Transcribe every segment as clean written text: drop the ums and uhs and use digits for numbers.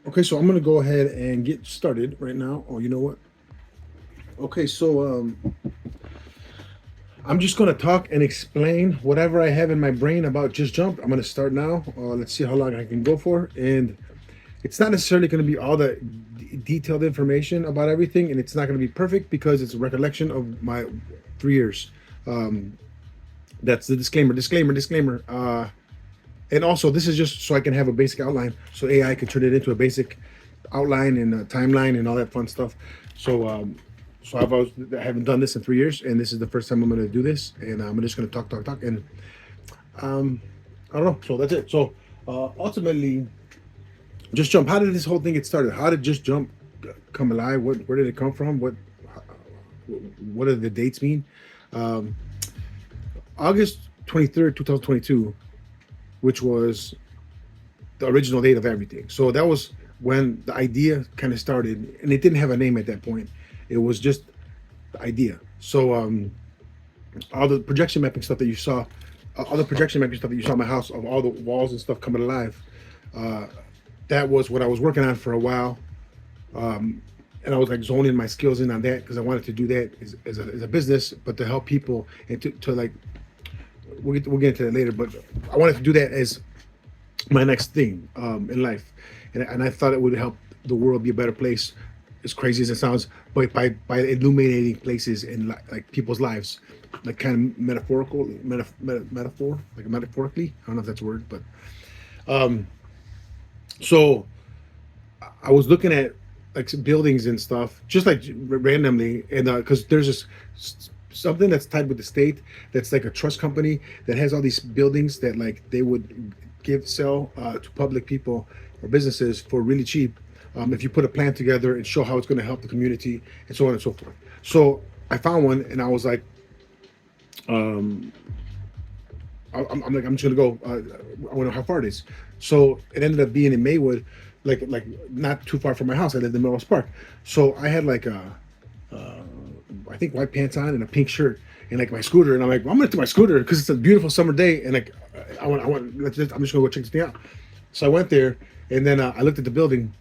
Okay, so I'm gonna go ahead and get started right now. Oh, you know what? Okay, so I'm just gonna talk and explain whatever I have in my brain about Just Jump. I'm gonna start now. Let's see how long I can go for, and it's not necessarily gonna be all the detailed information about everything, and it's not gonna be perfect because it's a recollection of my 3 years. Um, that's the disclaimer. Disclaimer. Disclaimer. And also, this is just so I can have a basic outline, so AI can turn it into a basic outline and a timeline and all that fun stuff. So, I haven't done this in 3 years, and this is the first time I'm going to do this, and I'm just going to talk, and I don't know. So that's it. So, ultimately, Just Jump. How did this whole thing get started? How did Just Jump come alive? Where did it come from? What do the dates mean? Um, August 23rd, 2022, which was the original date of everything. So that was when the idea kind of started, and it didn't have a name at that point. It was just the idea. So all the projection mapping stuff that you saw, all the projection mapping stuff that you saw in my house of all the walls and stuff coming alive, uh, that was what I was working on for a while. And I was like zoning my skills in on that because I wanted to do that as a business, but to help people and to like we'll get into that later. But I wanted to do that as my next thing in life, and I thought it would help the world be a better place. As crazy as it sounds, but by illuminating places in like people's lives, like kind of metaphor, like metaphorically. I don't know if that's a word, but so I was looking at like some buildings and stuff, just like randomly, and because there's something that's tied with the state, that's like a trust company that has all these buildings that like they would sell to public people or businesses for really cheap, if you put a plan together and show how it's going to help the community and so on and so forth. So I found one, and I was like, I'm like, I'm just gonna go. I wonder how far it is. So it ended up being in Maywood, like not too far from my house. I lived in Melrose Park, so I had like I think white pants on and a pink shirt and like my scooter, and I'm like, well, I'm gonna take my scooter because it's a beautiful summer day, and like I'm just gonna go check this thing out. So I went there, and then I looked at the building,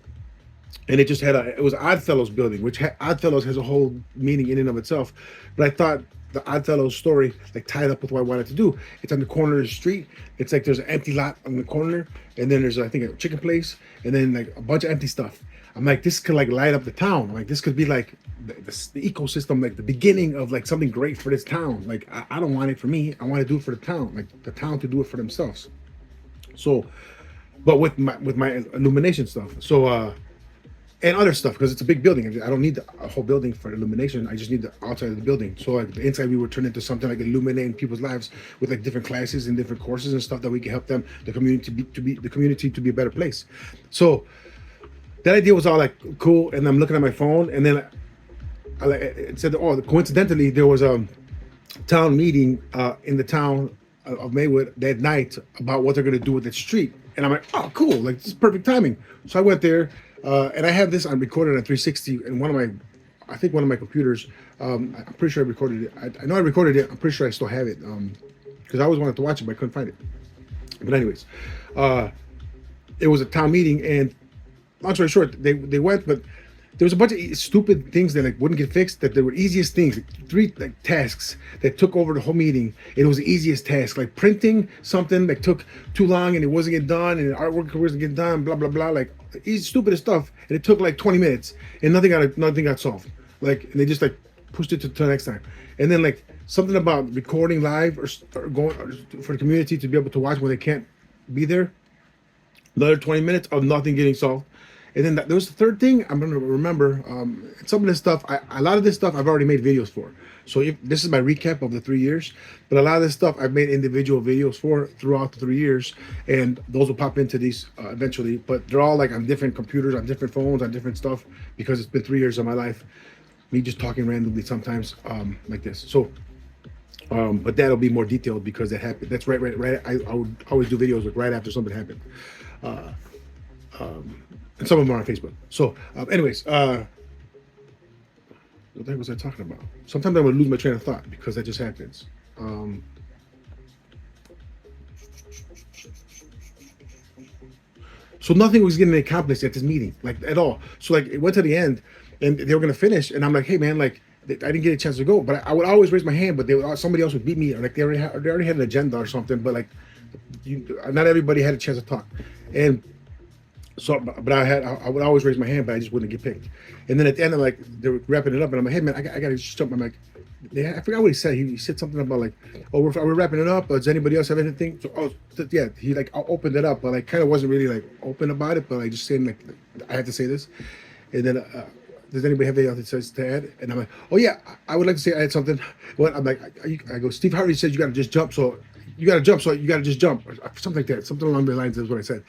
and it just had it was Oddfellows building, which Oddfellows has a whole meaning in and of itself. But I thought the Oddfellows story like tied up with what I wanted to do. It's on the corner of the street. It's like there's an empty lot on the corner, and then there's I think a chicken place, and then like a bunch of empty stuff. I'm like, this could like light up the town. Like this could be like the ecosystem, like the beginning of like something great for this town. Like I don't want it for me. I want to do it for the town. Like the town to do it for themselves. So, but with my illumination stuff. So and other stuff because it's a big building. I don't need a whole building for illumination. I just need the outside of the building. So like the inside, we would turn into something like illuminating people's lives with like different classes and different courses and stuff that we can help them, the community to be a better place. So that idea was all like cool. And I'm looking at my phone, and then it said, oh, coincidentally, there was a town meeting in the town of Maywood that night about what they're going to do with that street. And I'm like, oh, cool. Like, this is perfect timing. So I went there, and I have this on recorded on 360 in I think one of my computers. I'm pretty sure I recorded it. I know I recorded it. I'm pretty sure I still have it because I always wanted to watch it, but I couldn't find it. But anyways, uh, it was a town meeting, and long story short, they went, but there was a bunch of stupid things that like wouldn't get fixed. That they were easiest things, like, three like tasks that took over the whole meeting. And it was the easiest task, like printing something that took too long and it wasn't getting done, and the artwork wasn't getting done. Blah blah blah, like easy stupidest stuff, and it took like 20 minutes, and nothing got solved. Like, and they just like pushed it to the next time. And then like something about recording live or going for the community to be able to watch when they can't be there. Another 20 minutes of nothing getting solved. And then there was the third thing I'm going to remember. Some of this stuff, a lot of this stuff I've already made videos for. So if this is my recap of the 3 years, but a lot of this stuff I've made individual videos for throughout the 3 years, and those will pop into these eventually. But they're all like on different computers, on different phones, on different stuff, because it's been 3 years of my life, me just talking randomly sometimes like this. So, but that'll be more detailed because that happened. That's right. I would always do videos like right after something happened. And some of them are on Facebook. So, anyways, what the heck was I talking about? Sometimes I would lose my train of thought because that just happens. So nothing was getting accomplished at this meeting, like at all. So like it went to the end, and they were gonna finish, and I'm like, hey man, like I didn't get a chance to go, but I would always raise my hand, but somebody else would beat me, or like they already had an agenda or something, but like not everybody had a chance to talk, and so but I would always raise my hand, but I just wouldn't get picked. And then at the end, I'm like they were wrapping it up, and I'm like, hey man, I gotta just jump. I'm like, I forgot what he said. He said something about like, oh, we're wrapping it up. Does anybody else have anything? So, oh, yeah, he like opened it up, but I kind of wasn't really like open about it, but I just saying like I had to say this. And then, does anybody have anything else to add? And I'm like, oh yeah, I would like to say I had something. What I'm like, I go, Steve Harvey says you got to just jump, so you got to jump, so you got to just jump, or something like that, something along the lines is what I said.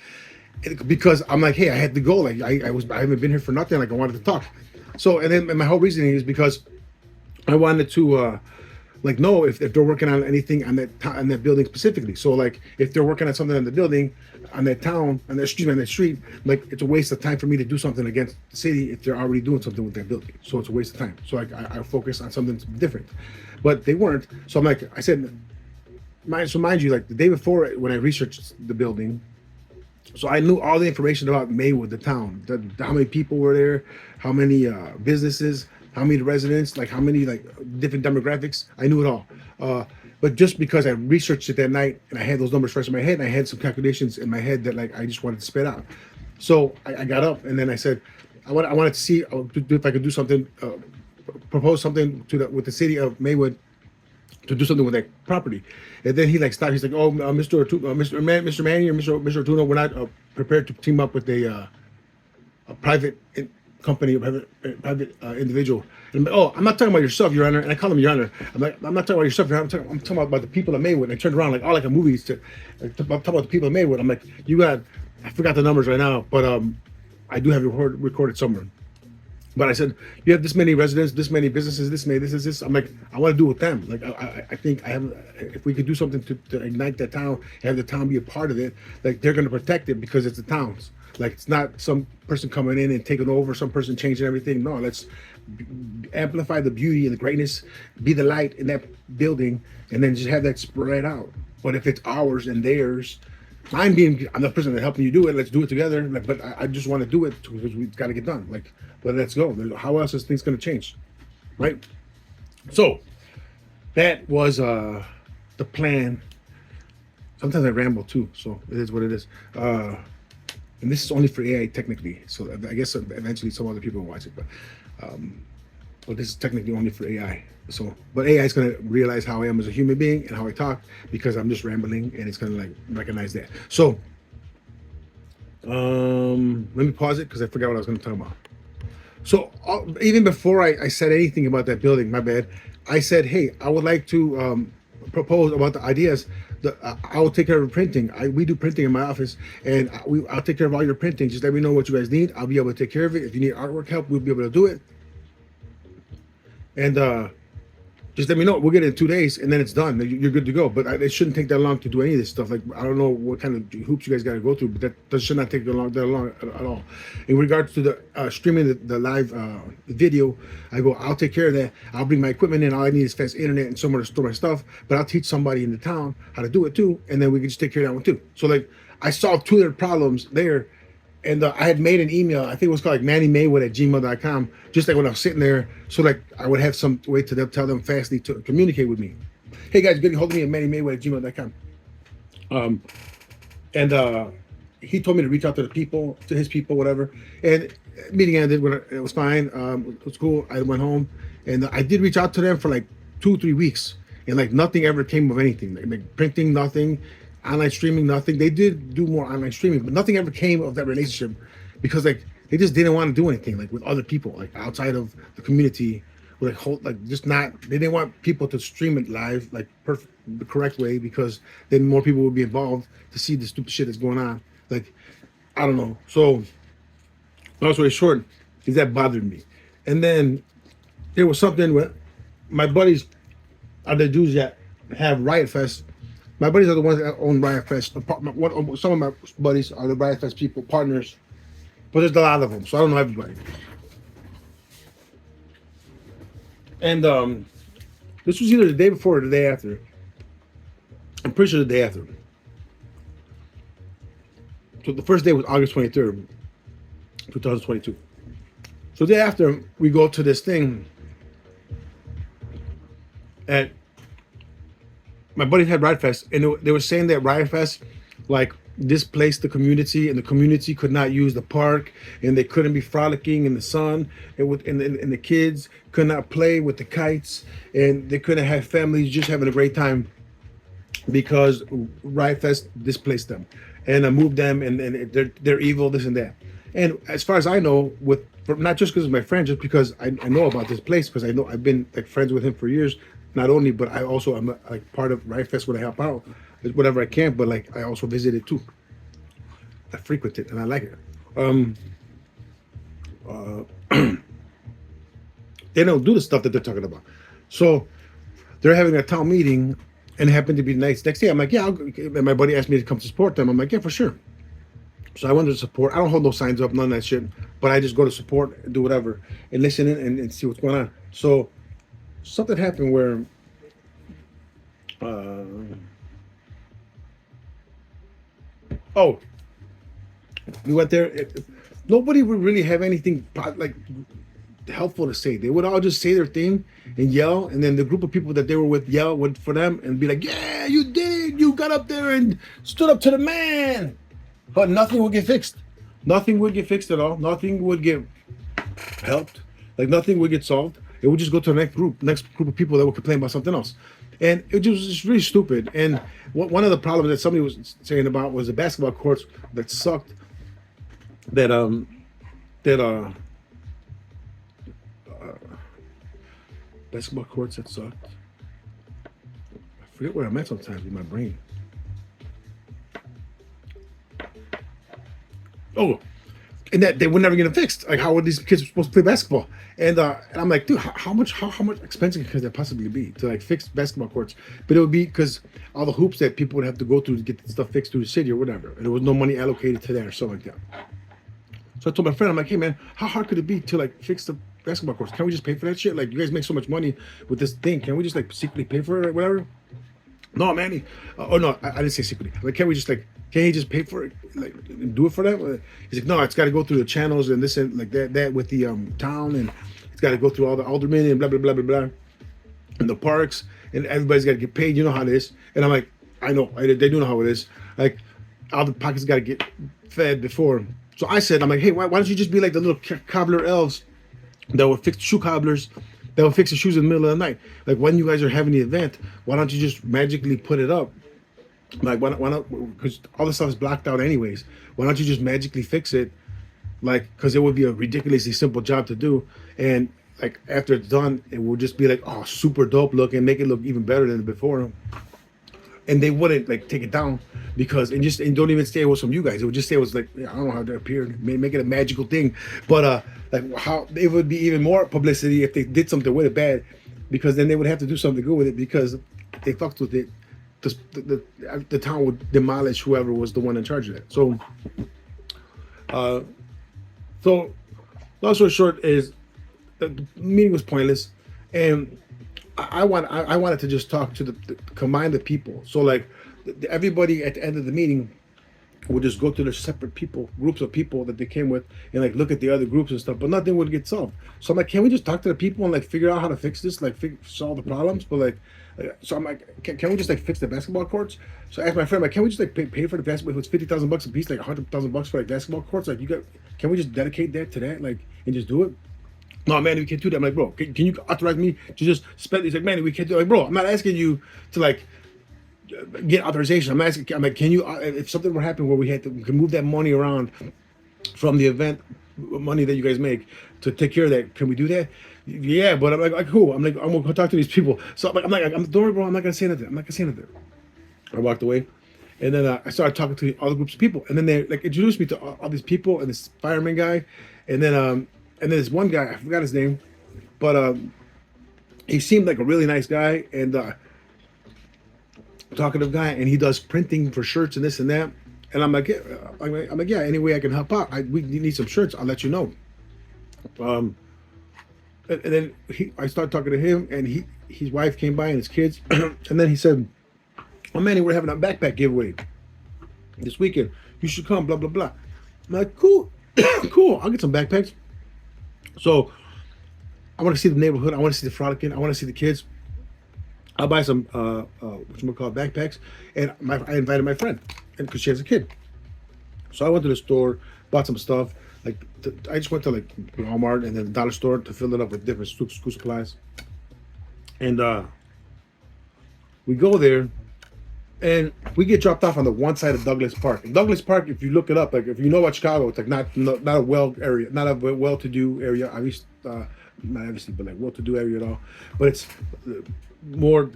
Because I'm like, hey, I had to go, like I haven't been here for nothing, like I wanted to talk. So and then my whole reasoning is because I wanted to like know if they're working on anything on that building specifically. So like if they're working on something on the building, on that town, on that street, like it's a waste of time for me to do something against the city if they're already doing something with that building. So it's a waste of time. So I focus on something different, but they weren't. So I'm like, I said, mind you, like the day before when I researched the building, so I knew all the information about Maywood, the town, how many people were there, how many businesses, how many residents, like how many like different demographics. I knew it all. But just because I researched it that night and I had those numbers fresh in my head, and I had some calculations in my head that like I just wanted to spit out. So I got up and then I said, I wanted to see if I could do something, propose something with the city of Maywood to do something with that property. And then he like stopped. He's like, "Oh, Mr. Manny or Mr. Ortuno, we're not prepared to team up with a private company, a private individual." And I'm like, "Oh, I'm not talking about yourself, Your Honor." And I call him Your Honor. I'm like, "I'm not talking about yourself, Your Honor. I'm talking about the people of Maywood." And I turned around like all like a movie to talk about the people of Maywood. I'm like, "You got," I forgot the numbers right now, but I do have it recorded somewhere. But I said, you have this many residents, this many businesses, this many, this is this. I'm like, I want to do it with them. Like, I think I have, if we could do something to ignite that town, have the town be a part of it, like they're going to protect it because it's the town's. Like, it's not some person coming in and taking over, some person changing everything. No, let's amplify the beauty and the greatness, be the light in that building, and then just have that spread out. But if it's ours and theirs, I'm the person that helping you do it. Let's do it together. Like, but I just want to do it because we've got to get done. Like, but let's go. How else is things going to change, right? So that was the plan. Sometimes I ramble too, so it is what it is. And this is only for AI technically. So I guess eventually some other people will watch it, but this is technically only for AI. So, but AI is going to realize how I am as a human being and how I talk because I'm just rambling, and it's going to like recognize that. So, let me pause it because I forgot what I was going to talk about. So even before I said anything about that building, my bad, I said, hey, I would like to propose about the ideas. I will take care of printing. We do printing in my office, and I'll take care of all your printing. Just let me know what you guys need. I'll be able to take care of it. If you need artwork help, we'll be able to do it. And just let me know. We'll get it in 2 days, and then it's done. You're good to go. But it shouldn't take that long to do any of this stuff. Like, I don't know what kind of hoops you guys got to go through, but that should not take that long at all. In regards to the streaming the live video, I'll take care of that. I'll bring my equipment in. All I need is fast internet and somewhere to store my stuff. But I'll teach somebody in the town how to do it too, and then we can just take care of that one too. So like, I solved 2 other problems there. And I had made an email, I think it was called like mannymaywood@gmail.com, just like when I was sitting there, so like I would have some way to tell them fastly to communicate with me. Hey guys, get a hold of me at mannymaywood@gmail.com. And he told me to reach out to the people, to his people, whatever. And meeting ended, it was fine. It was cool. I went home, and I did reach out to them for like 2-3 weeks, and like nothing ever came of anything. Like printing, nothing. Online streaming, nothing. They did do more online streaming, but nothing ever came of that relationship because like they just didn't want to do anything like with other people, like outside of the community, like they didn't want people to stream it live like the correct way because then more people would be involved to see the stupid shit that's going on. Like, I don't know. So long story short, is that bothered me. And then there was something with my buddies are the dudes that have Riot Fest. My buddies are the ones that own Riot Fest. Some of my buddies are the Riot Fest people, partners, but there's a lot of them, so I don't know everybody. And this was either the day before or the day after. I'm pretty sure the day after. So the first day was August 23rd, 2022. So the day after, we go to this thing, and my buddies had Riot Fest, and they were saying that Riot Fest, like, displaced the community, and the community could not use the park, and they couldn't be frolicking in the sun, and the kids could not play with the kites, and they couldn't have families just having a great time because Riot Fest displaced them and moved them, and they're evil, this and that. And as far as I know, not just because of my friend, just because I know about this place, because I know I've been like friends with him for years. Not only, but I also am like part of Riot Fest when I help out, whatever I can. But like I also visit it too. I frequent it and I like it. They don't do the stuff that they're talking about. So they're having a town meeting, and it happened to be nice. Next day, I'm like, yeah. And my buddy asked me to come to support them. I'm like, yeah, for sure. So I went to support. I don't hold no signs up, none of that shit. But I just go to support, and do whatever, and listen and see what's going on. So something happened where oh, we went there. Nobody would really have anything like helpful to say. They would all just say their thing and yell, and then the group of people that they were with yell for them and be like, "Yeah, you did it! You got up there and stood up to the man." But nothing would get fixed. Nothing would get fixed at all. Nothing would get helped. Like nothing would get solved. It would just go to the next group of people that would complain about something else, and it was just really stupid. And one of the problems that somebody was saying about was the basketball courts that sucked. That basketball courts that sucked. I forget where I'm at sometimes in my brain. Oh, and that they were never getting fixed. Like, how were these kids supposed to play basketball? And I'm like, dude, how much expensive could that possibly be to like fix basketball courts? But it would be because all the hoops that people would have to go through to get the stuff fixed through the city or whatever, and there was no money allocated to that or something like that. So I told my friend, I'm like, hey man, how hard could it be to like fix the basketball courts? Can we just pay for that shit? Like, you guys make so much money with this thing. Can we just like secretly pay for it or whatever? No, man. Oh no, I didn't say secretly. Like, can he just pay for it, like, and do it for them? He's like, no, it's got to go through the channels and this and like that with the town, and it's got to go through all the aldermen and blah blah blah blah blah, and the parks, and everybody's got to get paid. You know how it is. And I'm like, I know, they do know how it is. Like, all the pockets got to get fed before. So I said, I'm like, hey, why don't you just be like the little cobbler elves that would fix shoe cobblers, that will fix the shoes in the middle of the night. Like, when you guys are having the event, why don't you just magically put it up? Like, why not? Because all the stuff is blocked out anyways. Why don't you just magically fix it? Like, because it would be a ridiculously simple job to do. And like, after it's done, it will just be like, oh, super dope look, and make it look even better than before. And they wouldn't like take it down because and don't even say it was from you guys. It would just say it was like, I don't know how that appeared. Make it a magical thing. But like, how it would be even more publicity if they did something with it bad, because then they would have to do something good with it, because they fucked with it. The town would demolish whoever was the one in charge of that. So long story short is the meeting was pointless, and I wanted to just talk to combine the people. So like everybody at the end of the meeting would just go to their separate groups of people that they came with, and like look at the other groups and stuff, but nothing would get solved. So I'm like, can we just talk to the people and like figure out how to fix this, like solve the problems? But like, so I'm like, can we just like fix the basketball courts? So I asked my friend, like, can we just like pay for the basketball? If it's $50,000 a piece, like $100,000 for like basketball courts, like can we just dedicate that to that, like, and just do it? No, man, we can't do that. I'm like, bro, can you authorize me to just spend? He's like, man, we can't do it. Like, bro, I'm not asking you to like get authorization. I'm like, can you, if something were happen where we can move that money around from the event money that you guys make to take care of that, can we do that? Yeah, but I'm like cool. I'm gonna go talk to these people. So don't worry, bro. I'm not gonna say anything. I walked away, and then I started talking to all the groups of people, and then they like introduced me to all these people and this fireman guy, and then this one guy, I forgot his name, but he seemed like a really nice guy and talkative guy, and he does printing for shirts and this and that. And I'm like, yeah, any way I can help out. We need some shirts. I'll let you know. And then I started talking to him, and his wife came by and his kids, and then he said, "Oh Manny, we're having a backpack giveaway this weekend. You should come. Blah blah blah. I'm like, cool, cool. I'll get some backpacks. So I want to see the neighborhood. I want to see the frolicking. I want to see the kids. I'll buy some what you call backpacks, and I invited my friend, and because she has a kid. So I went to the store, bought some stuff. Like I just went to like Walmart and then the dollar store to fill it up with different school supplies. And we go there, and we get dropped off on the one side of Douglas Park. And Douglas Park, if you look it up, like if you know about Chicago, it's like not a well-area, not a well-to-do area. At least not obviously, but like well-to-do area at all. But it's more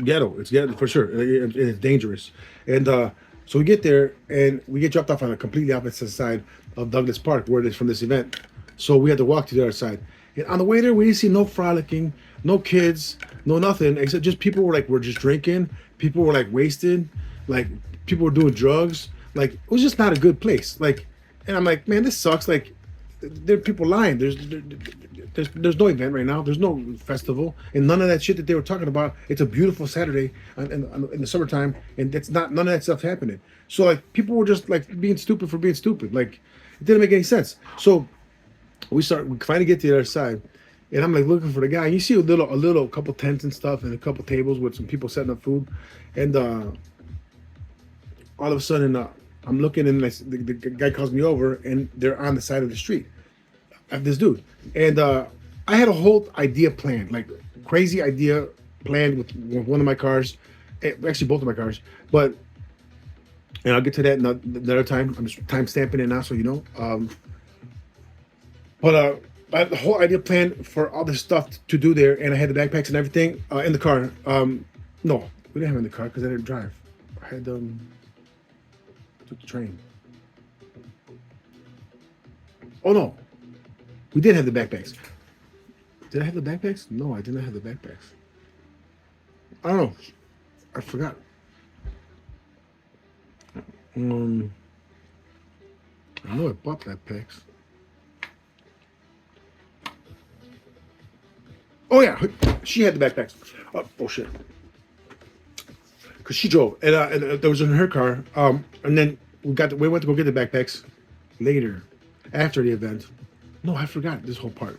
ghetto. It's ghetto for sure. It's dangerous. And so we get there and we get dropped off on a completely opposite side of Douglas Park, where it is from this event. So we had to walk to the other side. And on the way there, we didn't see no frolicking, no kids, no nothing, except just people were just drinking. People were like wasted, like people were doing drugs. Like it was just not a good place. Like, and I'm like, man, this sucks. Like, there are people lying. There's no event right now. There's no festival, and none of that shit that they were talking about. It's a beautiful Saturday in the summertime, and it's not none of that stuff happening. So like people were just like being stupid for being stupid. Like it didn't make any sense. So we finally get to the other side, and I'm like looking for the guy. And you see a couple tents and stuff, and a couple tables with some people setting up food, and all of a sudden I'm looking, and the guy calls me over, and they're on the side of the street of this dude. And I had a whole idea planned, like crazy idea planned with one of my cars, actually both of my cars. But and I'll get to that another time. I'm just time stamping it now, so you know. But I had the whole idea planned for all this stuff to do there, and I had the backpacks and everything in the car. No, we didn't have it in the car because I didn't drive. I had took the train. Oh no, we did have the backpacks. Did I have the backpacks? No, I did not have the backpacks. I don't know. I forgot. I know I bought backpacks. Oh yeah, she had the backpacks. Oh shit. Cause she drove, and there was in her car. And then we went to go get the backpacks later, after the event. No, I forgot this whole part.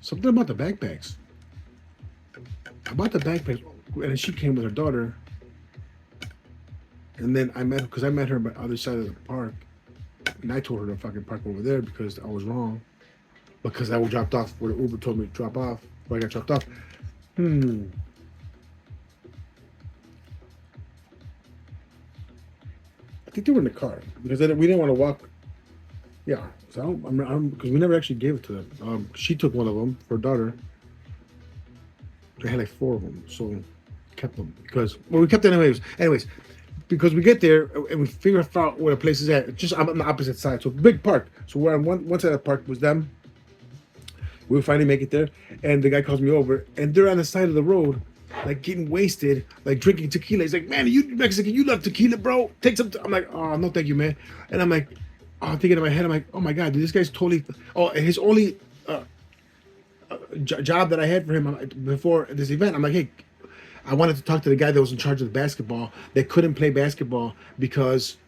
Something about the backpacks. I bought the backpacks, and she came with her daughter. And then I met her on the other side of the park, and I told her to fucking park over there because I was wrong. Because I was dropped off where the Uber told me to drop off, where I got dropped off. I think they were in the car because we didn't want to walk. Yeah, so because we never actually gave it to them. She took one of them for her daughter. They had like 4 of them, so kept them because we kept them anyways. Because we get there and we figure out where the place is at. Just on the opposite side, so big park. So we're on one side of the park was them. We finally make it there, and the guy calls me over, and they're on the side of the road, like getting wasted, like drinking tequila. He's like, "Man, you Mexican, you love tequila, bro? Take some." I'm like, "Oh, no, thank you, man." And I'm like, I'm thinking in my head, I'm like, "Oh my god, dude, this guy's totally." Oh, and his only job that I had for him before this event, I'm like, "Hey, I wanted to talk to the guy that was in charge of the basketball. They couldn't play basketball because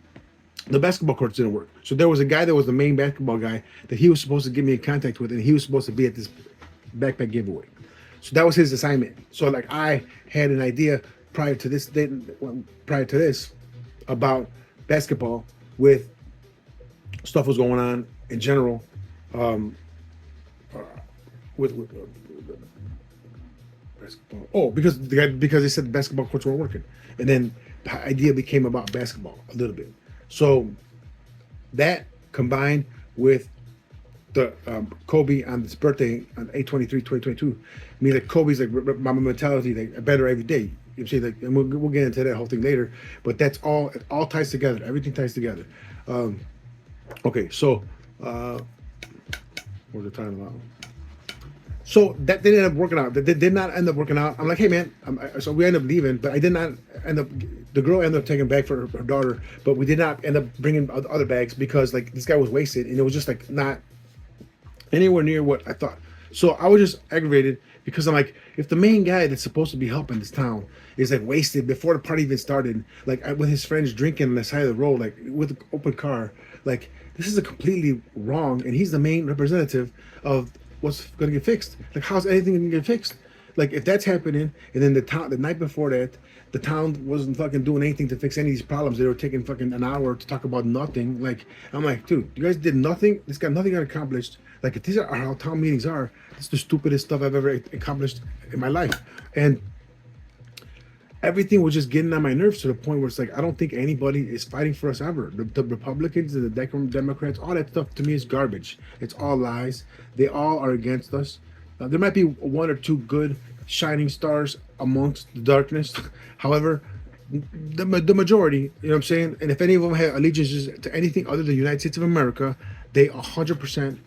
the basketball courts didn't work. So there was a guy that was the main basketball guy that he was supposed to get me in contact with, and he was supposed to be at this backpack giveaway. So that was his assignment. So like I had an idea prior to this about basketball with stuff was going on in general with basketball. Oh, because they said the basketball courts weren't working, and then the idea became about basketball a little bit. So that combined with the Kobe on his birthday on 8/23/2022, I mean, like Kobe's like my mentality, like better every day. You see, like, and we'll get into that whole thing later. But that's all. It all ties together. Everything ties together. Okay, so what's the time about? So that didn't end up working out. That did not end up working out. I'm like, hey man, so we ended up leaving, but I did not end up. The girl ended up taking a bag for her daughter, but we did not end up bringing other bags because like this guy was wasted, and it was just like not anywhere near what I thought. So I was just aggravated because I'm like, if the main guy that's supposed to be helping this town is like wasted before the party even started, like with his friends drinking on the side of the road, like with an open car, like this is a completely wrong, and he's the main representative of what's going to get fixed. Like, how's anything going to get fixed? Like, if that's happening, and then the night before that, the town wasn't fucking doing anything to fix any of these problems. They were taking fucking an hour to talk about nothing. Like, I'm like, dude, you guys did nothing. This got nothing accomplished. Like, if these are how town meetings are, it's the stupidest stuff I've ever accomplished in my life. And everything was just getting on my nerves to the point where it's like, I don't think anybody is fighting for us ever. The Republicans and the Democrats, all that stuff to me is garbage. It's all lies. They all are against us. There might be one or two good shining stars amongst the darkness. However, the majority, you know what I'm saying? And if any of them have allegiances to anything other than the United States of America, they 100%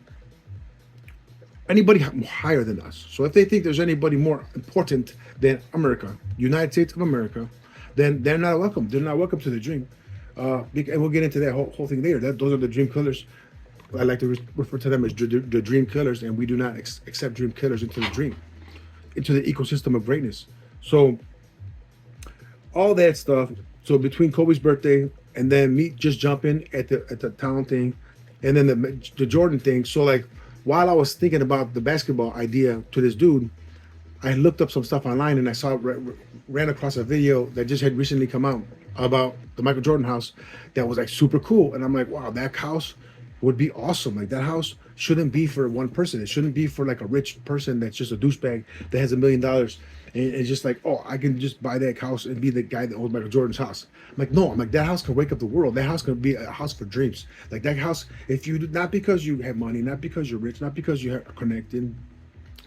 anybody higher than us. So if they think there's anybody more important than America, United States of America, then they're not welcome. They're not welcome to the dream. And we'll get into that whole thing later. Those are the dream killers. I like to refer to them as the dream killers, and we do not accept dream killers into the dream, into the ecosystem of greatness. So all that stuff. So between Kobe's birthday and then me just jumping at the town thing, and then the Jordan thing. So like while I was thinking about the basketball idea to this dude, I looked up some stuff online and I ran across a video that just had recently come out about the Michael Jordan house that was like super cool. And I'm like, wow, that house would be awesome. Like that house shouldn't be for one person. It shouldn't be for like a rich person that's just a douchebag that has $1 million. And it's just like, oh, I can just buy that house and be the guy that owns Michael Jordan's house. I'm like, no, I'm like, that house can wake up the world. That house can be a house for dreams. Like that house, if you, not because you have money, not because you're rich, not because you're connected,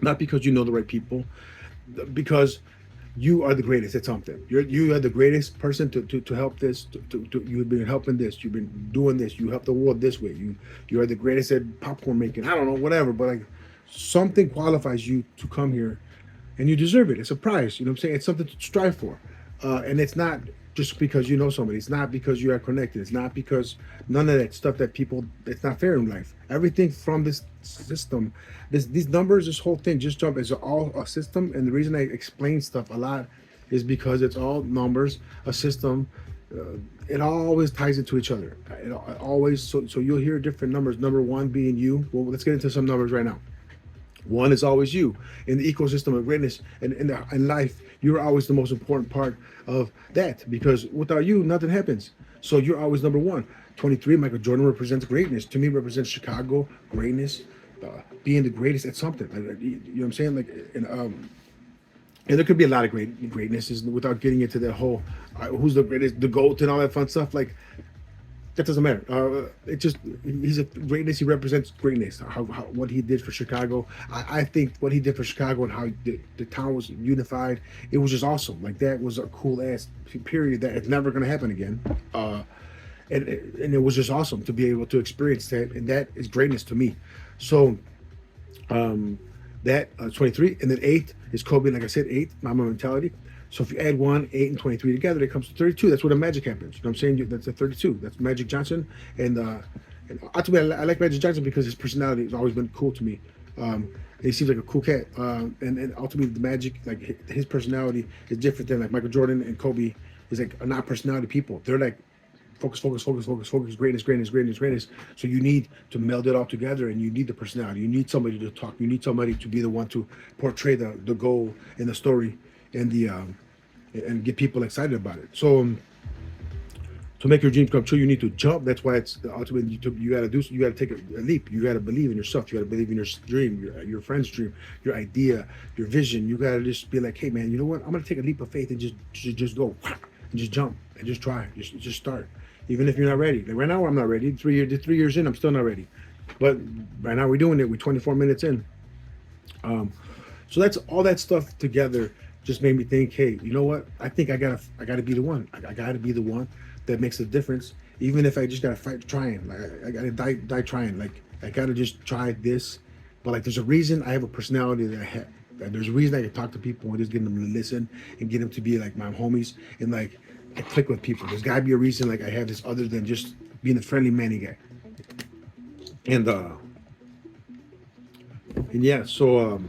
not because you know the right people, because you are the greatest at something. You are the greatest person to help this. You've been helping this. You've been doing this. You help the world this way. You are the greatest at popcorn making. I don't know, whatever. But like something qualifies you to come here, and you deserve it. It's a prize. You know what I'm saying? It's something to strive for, and it's not just because you know somebody. It's not because you are connected. It's not because none of that stuff that people. It's not fair in life. Everything from this system, these numbers, this whole thing, just jump is all a system. And the reason I explain stuff a lot is because it's all numbers, a system. It always ties into each other. It always so you'll hear different numbers. Number one being you. Well, let's get into some numbers right now. One is always you in the ecosystem of greatness, and in life, you're always the most important part of that because without you, nothing happens. So you're always number one. 23, Michael Jordan represents greatness. To me, represents Chicago greatness, being the greatest at something. You know what I'm saying? Like, and there could be a lot of greatnesses without getting into that whole who's the greatest, the GOAT, and all that fun stuff. Like that doesn't matter. It just he's a greatness. He represents greatness. What he did for Chicago. I think what he did for Chicago and how the town was unified. It was just awesome. Like that was a cool ass period that it's never gonna happen again. And it was just awesome to be able to experience that, and that is greatness to me. So that 23, and then 8 is Kobe. Like I said, 8 Mamba mentality. So if you add 1, 8, and 23 together, it comes to 32. That's where the magic happens. You know what I'm saying? That's a 32. That's Magic Johnson. And ultimately, I like Magic Johnson because his personality has always been cool to me. He seems like a cool cat. And ultimately, the Magic, like his personality is different than like Michael Jordan and Kobe is like are not personality people. They're like focus, focus, focus, focus, focus, greatness, greatness, greatness, greatness. So you need to meld it all together, and you need the personality. You need somebody to talk. You need somebody to be the one to portray the goal and the story and the and get people excited about it. So to make your dreams come true, you need to jump. That's why it's ultimately you got to do. You got to take a leap. You got to believe in yourself. You got to believe in your dream, your friend's dream, your idea, your vision. You got to just be like, hey man, you know what? I'm gonna take a leap of faith and just go and just jump and just try. Just start. Even if you're not ready. Like right now, I'm not ready. 3 years in, I'm still not ready. But right now, we're doing it. We're 24 minutes in. So that's all that stuff together. Just made me think, hey, you know what? I think I gotta be the one. I gotta be the one that makes a difference. Even if I just gotta fight trying. Like I gotta die trying. Like I gotta just try this. But like there's a reason I have a personality that I have. There's a reason I can talk to people and just get them to listen and get them to be like my homies and like I click with people. There's gotta be a reason like I have this other than just being a friendly manny guy. And yeah, so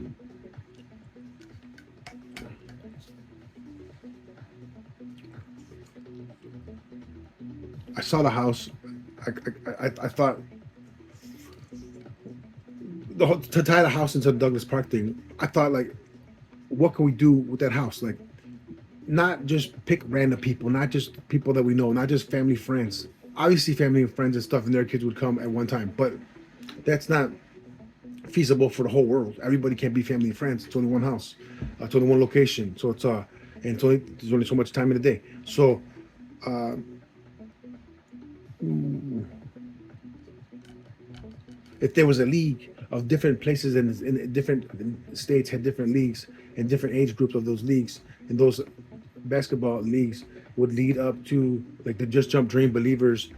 I saw the house. I thought to tie the house into the Douglas Park thing. I thought like, what can we do with that house? Like, not just pick random people, not just people that we know, not just family, friends. Obviously, family and friends and stuff, and their kids would come at one time, but that's not feasible for the whole world. Everybody can't be family and friends. It's only one house, it's only one location. So and there's only so much time in the day. So uh, if there was a league of different places in different states had different leagues and different age groups of those leagues, and those basketball leagues would lead up to like the Just Jump Dream Believers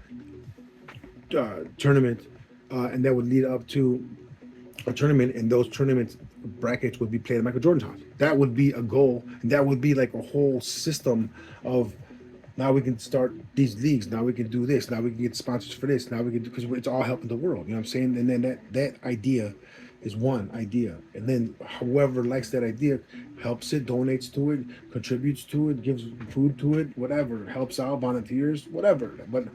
tournament, and that would lead up to a tournament, and those tournament brackets would be played at Michael Jordan's house. That would be a goal, and that would be like a whole system of now we can start these leagues. Now we can do this. Now we can get sponsors for this. Now we can do because it's all helping the world. You know what I'm saying? And then that idea is one idea, and then whoever likes that idea helps it, donates to it, contributes to it, gives food to it, whatever, helps out, volunteers, whatever. But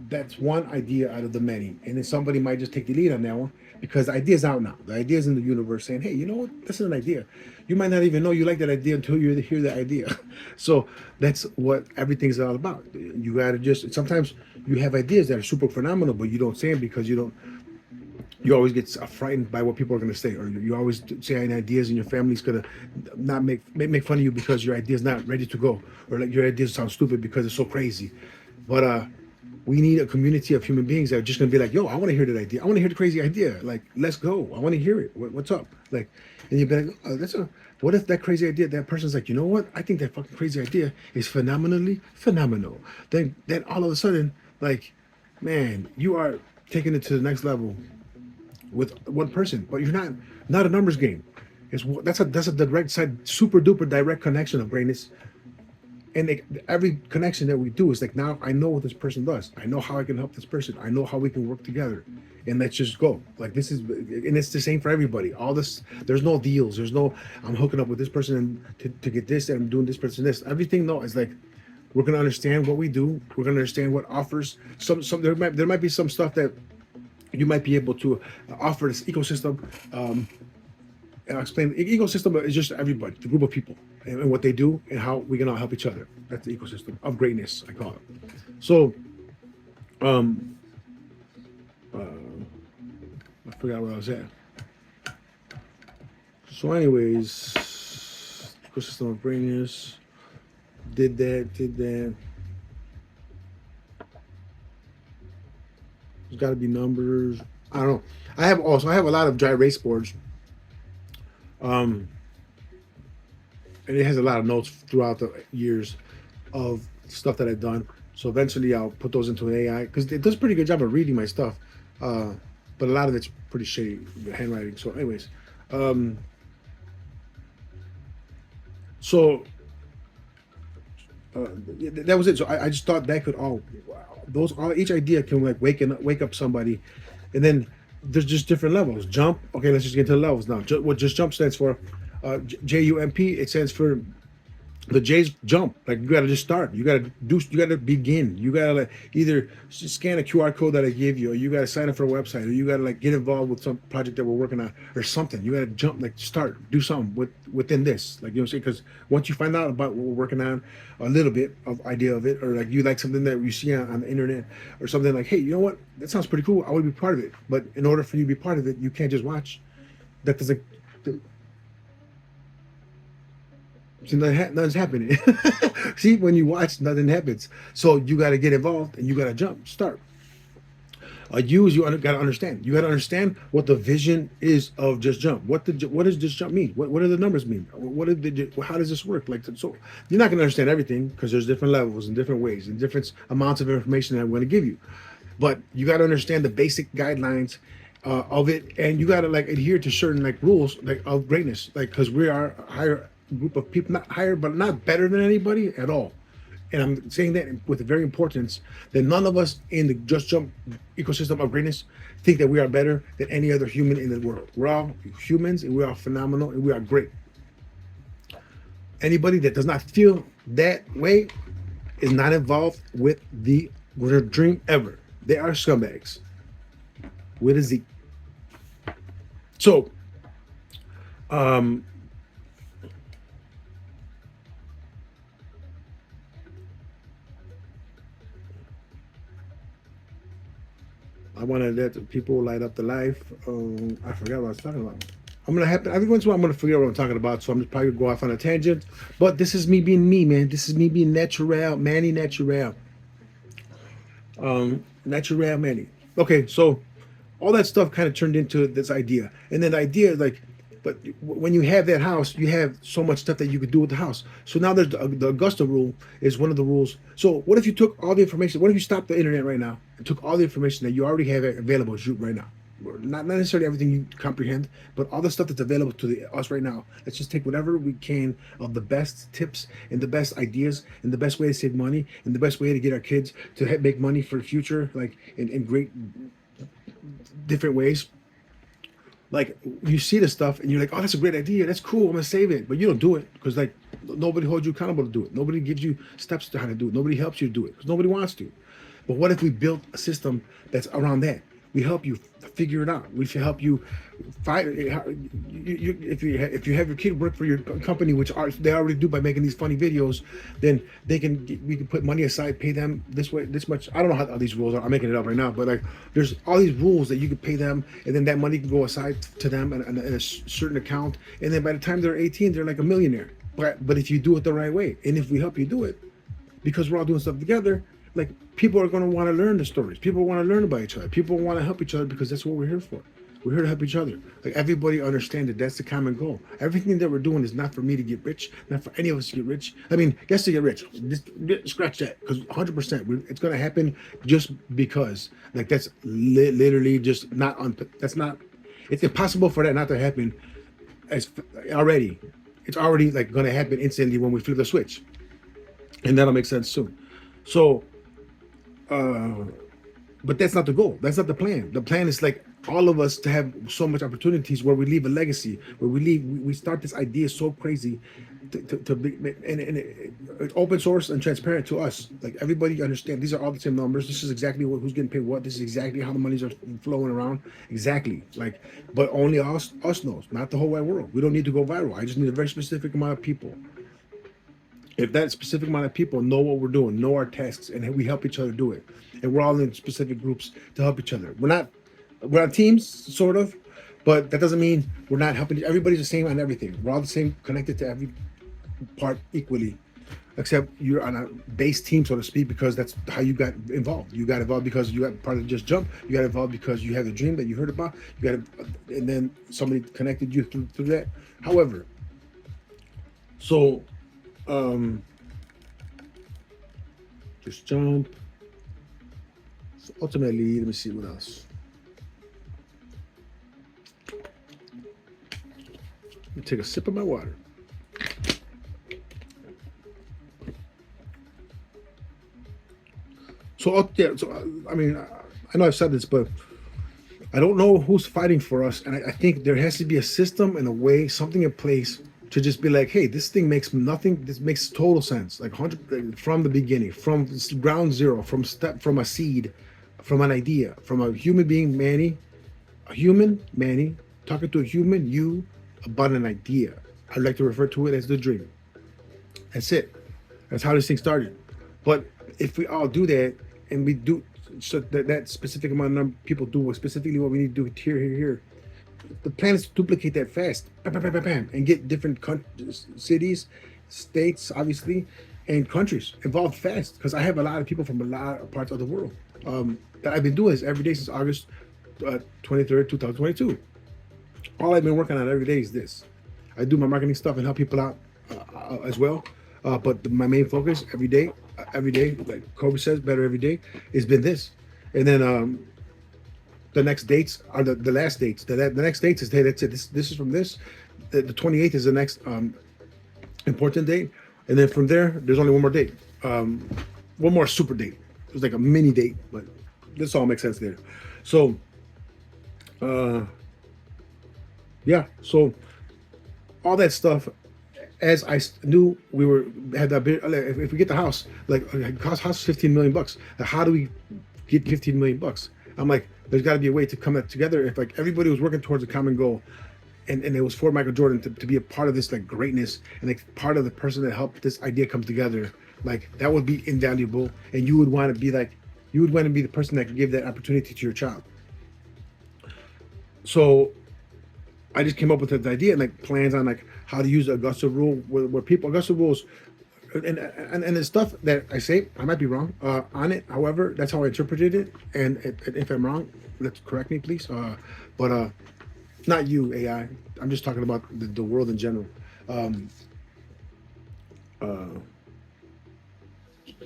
that's one idea out of the many, and then somebody might just take the lead on that one because the idea's out now. The idea's in the universe saying, hey, you know what? This is an idea. You might not even know you like that idea until you hear the idea. So that's what everything's all about. You gotta just sometimes you have ideas that are super phenomenal, but you don't say them because you always get frightened by what people are going to say, or you always say ideas, and your family's going to not make fun of you because your idea's not ready to go, or like your ideas sound stupid because it's so crazy. But we need a community of human beings that are just going to be like, yo, I want to hear that idea. I want to hear the crazy idea. Like, let's go. I want to hear it. What's up? Like, and you'd be like, oh, that's a. What if that crazy idea? That person's like, you know what? I think that fucking crazy idea is phenomenally phenomenal. Then all of a sudden, like, man, you are taking it to the next level with one person, but you're not a numbers game. That's a direct side, super duper direct connection of greatness. And every connection that we do is like, now I know what this person does. I know how I can help this person. I know how we can work together, and let's just go. Like this is, and it's the same for everybody. All this, there's no deals. There's no I'm hooking up with this person to get this, and I'm doing this person this. Everything no, it's like we're gonna understand what we do. We're gonna understand what offers. There might be some stuff that you might be able to offer this ecosystem. And I'll explain. The ecosystem is just everybody, the group of people, and what they do, and how we can all help each other. That's the ecosystem of greatness, I call it. So, uh, I forgot where I was at. So, anyways, ecosystem of greatness. Did that. There's got to be numbers. I don't know. I have a lot of dry erase boards. Um, and it has a lot of notes throughout the years of stuff that I've done. So eventually I'll put those into an AI because it does a pretty good job of reading my stuff. But a lot of it's pretty shady handwriting. So, anyways, um, so that was it. So I just thought that could all those all each idea can like wake up somebody, and then there's just different levels. Jump. Okay, let's just get into the levels now. What just jump stands for? JUMP. It stands for the J's jump. Like you gotta just start. You gotta begin. You gotta like either scan a QR code that I give you, or you gotta sign up for a website, or you gotta like get involved with some project that we're working on, or something. You gotta jump, like start, do something within this. Like you know what I'm saying? Because once you find out about what we're working on, a little bit of idea of it, or like you like something that you see on the internet, or something like, hey, you know what? That sounds pretty cool. I want to be part of it. But in order for you to be part of it, you can't just watch. That doesn't. See, nothing's happening. See, when you watch, nothing happens. So you got to get involved and you got to jump, start. Got to understand. You got to understand what the vision is of Just Jump. What does Just Jump mean? What do the numbers mean? How does this work? Like, so you're not going to understand everything because there's different levels and different ways and different amounts of information that I'm going to give you. But you got to understand the basic guidelines of it, and you got to like adhere to certain like rules like of greatness, like because we are a higher group of people, not higher, but not better than anybody at all. And I'm saying that with very importance that none of us in the Just Jump ecosystem of greatness think that we are better than any other human in the world. We're all humans and we are phenomenal and we are great. Anybody that does not feel that way is not involved with the Worst dream ever. They are scumbags with a Z. So, um, I want to let people light up the life. I forgot what I was talking about. I'm gonna happen every once in a while. I'm gonna forget what I'm talking about, so I'm just probably gonna go off on a tangent. But this is me being me, man. This is me being natural, Manny natural, natural Manny. Okay, so all that stuff kind of turned into this idea, and then the idea is like, but when you have that house, you have so much stuff that you could do with the house. So now there's the Augusta rule is one of the rules. So what if you took all the information? What if you stopped the internet right now and took all the information that you already have available to you right now? Not necessarily everything you comprehend, but all the stuff that's available to us right now. Let's just take whatever we can of the best tips and the best ideas and the best way to save money and the best way to get our kids to make money for the future, like in great different ways. Like you see the stuff and you're like, oh, that's a great idea, that's cool, I'm gonna save it, but you don't do it because like nobody holds you accountable to do it. Nobody gives you steps to how to do it. Nobody helps you do it because nobody wants to. But what if we built a system that's around that? We help you figure it out. We should help you find if you have your kid work for your company, which they already do by making these funny videos, then we can put money aside, pay them this way, this much. I don't know how these rules are. I'm making it up right now, but like there's all these rules that you can pay them, and then that money can go aside to them in a certain account, and then by the time they're 18, they're like a millionaire. But if you do it the right way, and if we help you do it, because we're all doing stuff together, like people are going to want to learn the stories. People want to learn about each other. People want to help each other because that's what we're here for. We're here to help each other. Like everybody understand that that's the common goal. Everything that we're doing is not for me to get rich, not for any of us to get rich. I mean, yes, to get rich. Just scratch that, because 100% it's going to happen just because. Like that's literally just not on. That's not. It's impossible for that not to happen. As already, it's already like going to happen instantly when we flip the switch, and that'll make sense soon. So uh, but that's not the goal. That's not the plan. The plan is like all of us to have so much opportunities where we leave a legacy, where we start this idea so crazy to be, and it's open source and transparent to us. Like everybody understand these are all the same numbers. This is exactly who's getting paid what. This is exactly how the monies are flowing around. Exactly. Like, but only us knows, not the whole wide world. We don't need to go viral. I just need a very specific amount of people. If that specific amount of people know what we're doing, know our tasks, and we help each other do it, and we're all in specific groups to help each other. We're on teams, sort of, but that doesn't mean we're not helping. Everybody's the same on everything. We're all the same, connected to every part equally, except you're on a base team, so to speak, because that's how you got involved. You got involved because you got part of Just Jump. You got involved because you had a dream that you heard about. And then somebody connected you through that. However, so um, Just Jump. So ultimately, let me see what else. Let me take a sip of my water. So yeah, so I mean, I know I've said this, but I don't know who's fighting for us, and I think there has to be a system and a way, something in place to just be like, hey, this thing makes nothing. This makes total sense, like 100 from the beginning, from ground zero, from a seed, from an idea, from a human being, Manny, a human, Manny, talking to a human, you, about an idea. I like to refer to it as the dream. That's it. That's how this thing started. But if we all do that and we do so that specific amount of people do specifically what we need to do here, the plan is to duplicate that fast, bam, bam, bam, bam, bam, and get different cities, states, obviously, and countries involved fast. Because I have a lot of people from a lot of parts of the world that I've been doing this every day since August 23rd, 2022. All I've been working on every day is this. I do my marketing stuff and help people out as well. But my main focus every day, like Kobe says, better every day, has been this. And then the next dates are the last dates. The next dates is, hey, that's it. This is from this. The 28th is the next important date. And then from there, there's only one more date. One more super date. It's like a mini date, but this all makes sense there. So, yeah. So all that stuff as knew we were had that bit, if we get the house, like it cost house 15 million bucks. How do we get 15 million bucks? I'm like, there's got to be a way to come together. If like everybody was working towards a common goal, and it was for Michael Jordan to be a part of this like greatness and like part of the person that helped this idea come together, like that would be invaluable. And you would want to be like, you would want to be the person that could give that opportunity to your child. So I just came up with the idea and like plans on like how to use the Augusta rule, where people Augusta rules, and the stuff that I say I might be wrong on it. However, that's how I interpreted it, and if I'm wrong, let's correct me, please. But not you, AI. I'm just talking about the world in general. Um, uh,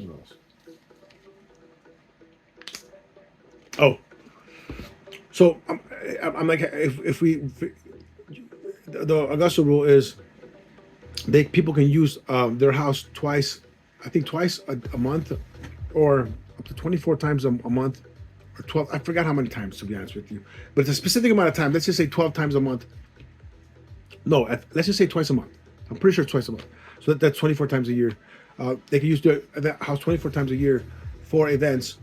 what else? Oh, so I'm like, if we, the Augusta rule is they people can use their house twice, I think twice a month, or up to 24 times a month, or 12. I forgot how many times, to be honest with you, but it's a specific amount of time. Let's just say 12 times a month. No, let's just say twice a month. I'm pretty sure twice a month. So that's 24 times a year. They can use the house 24 times a year for events,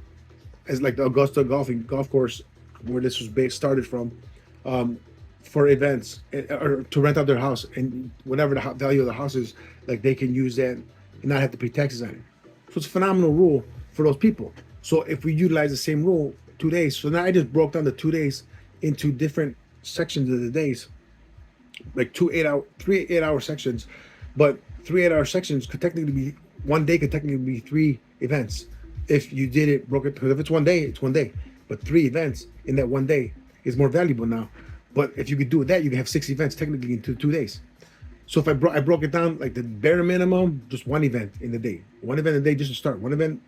as like the Augusta golf course, where this was started from, um, for events, or to rent out their house, and whatever the value of the house is, like they can use that and not have to pay taxes on it. So it's a phenomenal rule for those people. So if we utilize the same rule 2 days, so now I just broke down the 2 days into different sections of the days, like 3 8 hour sections, but 3 8 hour sections could technically be one day, could technically be three events if you did it broke it, because if it's one day, it's one day, but three events in that one day is more valuable now. But if you could do that, you can have six events technically in 2 days. So if I broke it down like the bare minimum, just one event in the day, one event a day just to start, one event.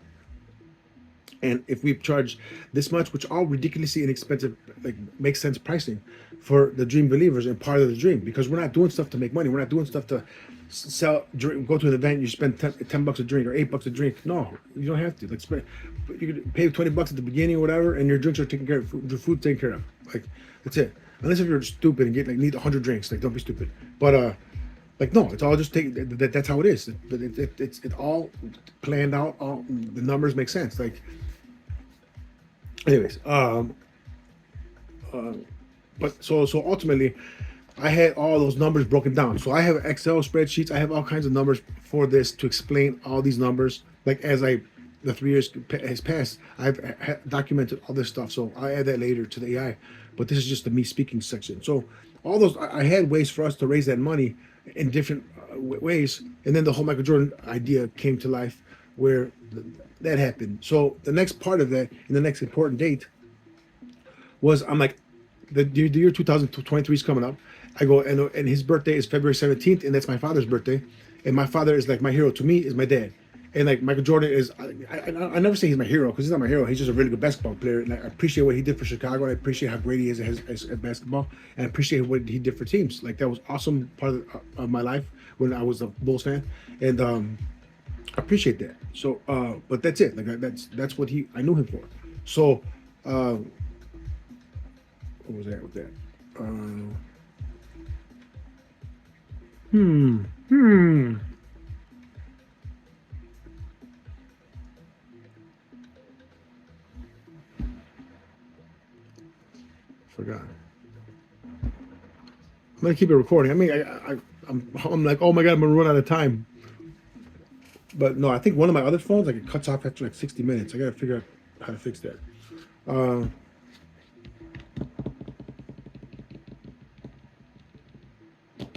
And if we charge this much, which all ridiculously inexpensive, like makes sense pricing for the dream believers and part of the dream, because we're not doing stuff to make money. We're not doing stuff to sell, drink, go to an event, you spend 10 bucks a drink or $8 a drink. No, you don't have to. Like spend, you could pay 20 bucks at the beginning or whatever, and your drinks are taken care of, your food taken care of. Like that's it. Unless if you're stupid and need 100 drinks, like don't be stupid. But like no, it's all just that's how it is. It's all planned out. All the numbers make sense. Like anyways, uh, but so ultimately, I had all those numbers broken down. So I have Excel spreadsheets. I have all kinds of numbers for this to explain all these numbers. Like as the 3 years has passed, I've documented all this stuff. So I add that later to the AI. But this is just the me speaking section. So all those I had ways for us to raise that money in different ways, and then the whole Michael Jordan idea came to life, where that happened. So the next part of that, and the next important date, was I'm like, the year 2023 is coming up. I go, and his birthday is February 17th, and that's my father's birthday. And my father is like my hero to me, is my dad. And like Michael Jordan is, I never say he's my hero, because he's not my hero. He's just a really good basketball player. And I appreciate what he did for Chicago. And I appreciate how great he is at basketball. And I appreciate what he did for teams. Like that was awesome part of my life when I was a Bulls fan. And I appreciate that. So, but that's it. Like that's what I knew him for. So, what was that with that? Hmm. Hmm. Forgot. I'm gonna keep it recording. I mean, I'm like, oh my god, I'm gonna run out of time. But no, I think one of my other phones, like it cuts off after like 60 minutes. I gotta figure out how to fix that. Uh,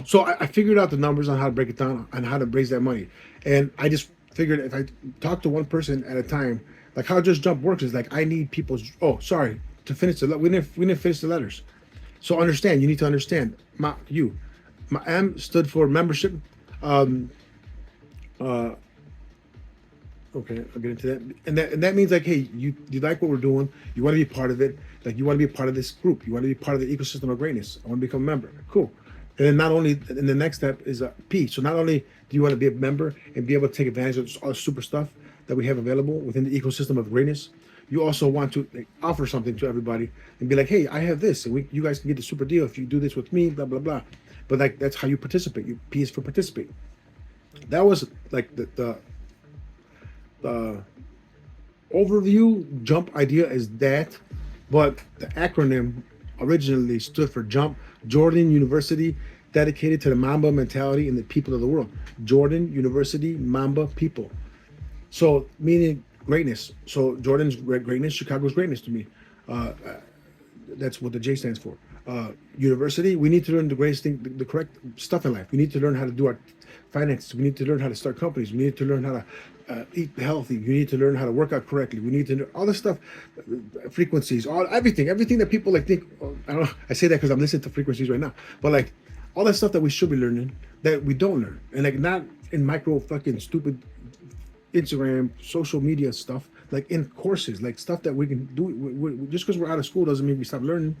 so I figured out the numbers on how to break it down and how to raise that money. And I just figured if I talk to one person at a time, like how Just Jump works is like I need people's. Oh, sorry. To finish we didn't finish the letters. So understand. You need to understand. My M stood for membership. Um, uh, Okay, I'll get into that. And that means like, hey, you like what we're doing. You want to be part of it. Like you want to be part of this group. You want to be part of the ecosystem of greatness. I want to become a member. Cool. And then not only, and the next step is a P. So not only do you want to be a member and be able to take advantage of all the super stuff that we have available within the ecosystem of greatness, you also want to like, offer something to everybody and be like, hey, I have this, and you guys can get the super deal if you do this with me, blah blah blah. But like that's how you participate. P is for participate. That was like the overview jump idea is that, but the acronym originally stood for Jump Jordan University, dedicated to the Mamba mentality and the people of the world. Jordan University Mamba people. So meaning greatness. So Jordan's greatness, Chicago's greatness to me. Uh, that's what the J stands for. University. We need to learn the greatest thing, the correct stuff in life. We need to learn how to do our finances. We need to learn how to start companies. We need to learn how to eat healthy. We need to learn how to work out correctly. We need to know all this stuff, frequencies, all everything that people like think. I don't know. I say that because I'm listening to frequencies right now, but like all that stuff that we should be learning that we don't learn, and like not in micro fucking stupid Instagram, social media stuff, like in courses, like stuff that we can do. Just because we're out of school doesn't mean we stop learning.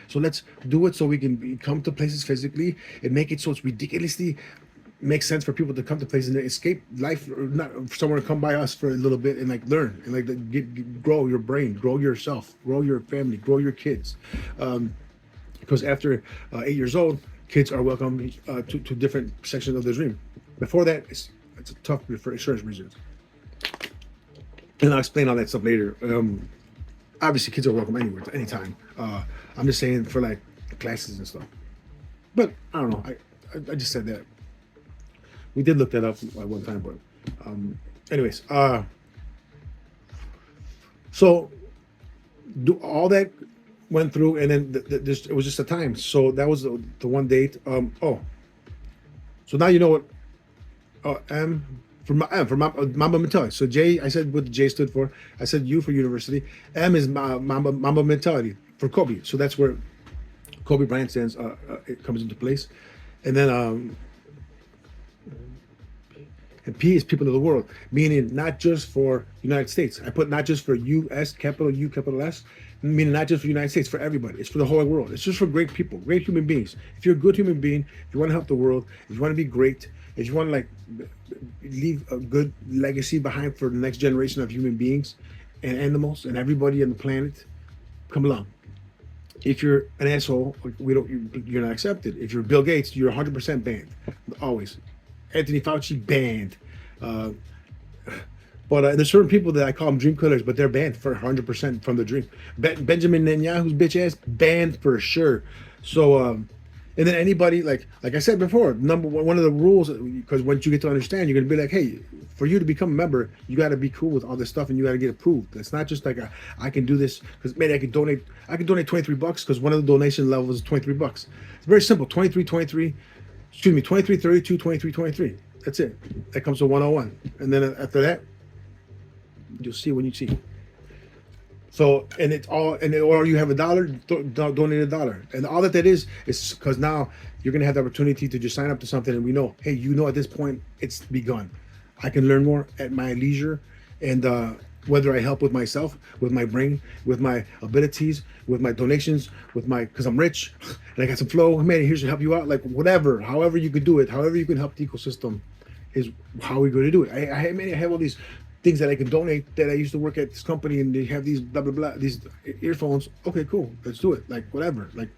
So let's do it so we can come to places physically and make it so it's ridiculously makes sense for people to come to places and escape life, or not for someone to come by us for a little bit and like learn and like grow your brain, grow yourself, grow your family, grow your kids. Because after 8 years old, kids are welcome to different sections of the dream. Before that, it's tough for insurance reasons. And I'll explain all that stuff later. Obviously, kids are welcome anywhere, anytime. I'm just saying for like classes and stuff. But I don't know. I just said that. We did look that up at one time, but anyways. So do all that went through, and then it was just a time. So that was the one date. So now you know what M for Mamba mentality. So J, I said what the J stood for. I said U for university. M is Mamba mentality for Kobe. So that's where Kobe Bryant stands. It comes into place, and then and P is people of the world, meaning not just for United States. I put not just for U.S. capital U capital S, meaning not just for United States, for everybody. It's for the whole world. It's just for great people, great human beings. If you're a good human being, if you want to help the world, if you want to be great, if you want to like leave a good legacy behind for the next generation of human beings and animals and everybody on the planet, come along. If you're an asshole, you're not accepted. If you're Bill Gates, you're 100% banned, always. Anthony Fauci banned. But there's certain people that I call them dream killers, but they're banned for 100% from the dream. Benjamin Netanyahu's bitch ass banned for sure. So, and then anybody like I said before, number one of the rules, because once you get to understand, you're gonna be like, hey, for you to become a member, you got to be cool with all this stuff, and you got to get approved. It's not just like I can do this because maybe I can donate. I can donate $23 because one of the donation levels is $23. It's very simple. 23, 32, 23, 23. That's it. That comes to 101. And then after that, you'll see when you see. So, and it's all, or you have $1, donate $1. And all that is because now you're going to have the opportunity to just sign up to something, and we know, hey, at this point, it's begun. I can learn more at my leisure, and whether I help with myself, with my brain, with my abilities, with my donations, because I'm rich and I got some flow, man, here's to help you out, like whatever, however you could do it, however you can help the ecosystem is how we're going to do it. I have all these things that I can donate that I used to work at this company, and they have these blah, blah, blah, these earphones. Okay, cool. Let's do it. Like whatever, like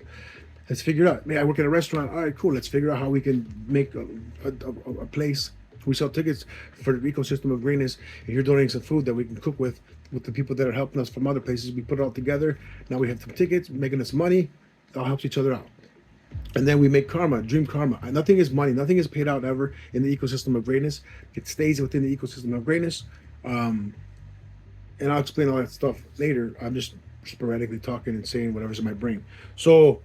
let's figure it out. Man, I work at a restaurant. All right, cool. Let's figure out how we can make a place. We sell tickets for the ecosystem of greatness, and you're donating some food that we can cook with the people that are helping us from other places. We put it all together. Now we have some tickets, making us money. It all helps each other out. And then we make karma, dream karma. Nothing is money. Nothing is paid out ever in the ecosystem of greatness. It stays within the ecosystem of greatness. And I'll explain all that stuff later. I'm just sporadically talking and saying whatever's in my brain. So,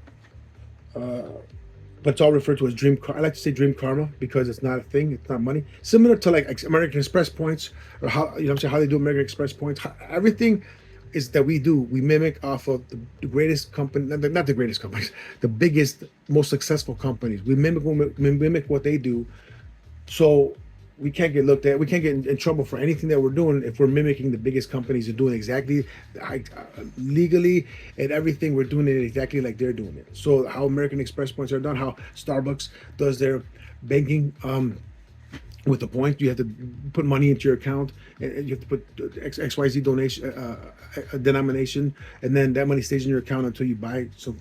but it's all referred to as dream. I like to say dream karma because it's not a thing. It's not money. Similar to like American Express points, or how I'm saying how they do American Express points. Everything is that we do. We mimic off of the greatest company, not the greatest companies, the biggest, most successful companies. We mimic what they do. So we can't get looked at. We can't get in trouble for anything that we're doing if we're mimicking the biggest companies and doing exactly legally and everything. We're doing it exactly like they're doing it. So how American Express points are done, how Starbucks does their banking with the point, you have to put money into your account, and you have to put XYZ donation denomination, and then that money stays in your account until you buy some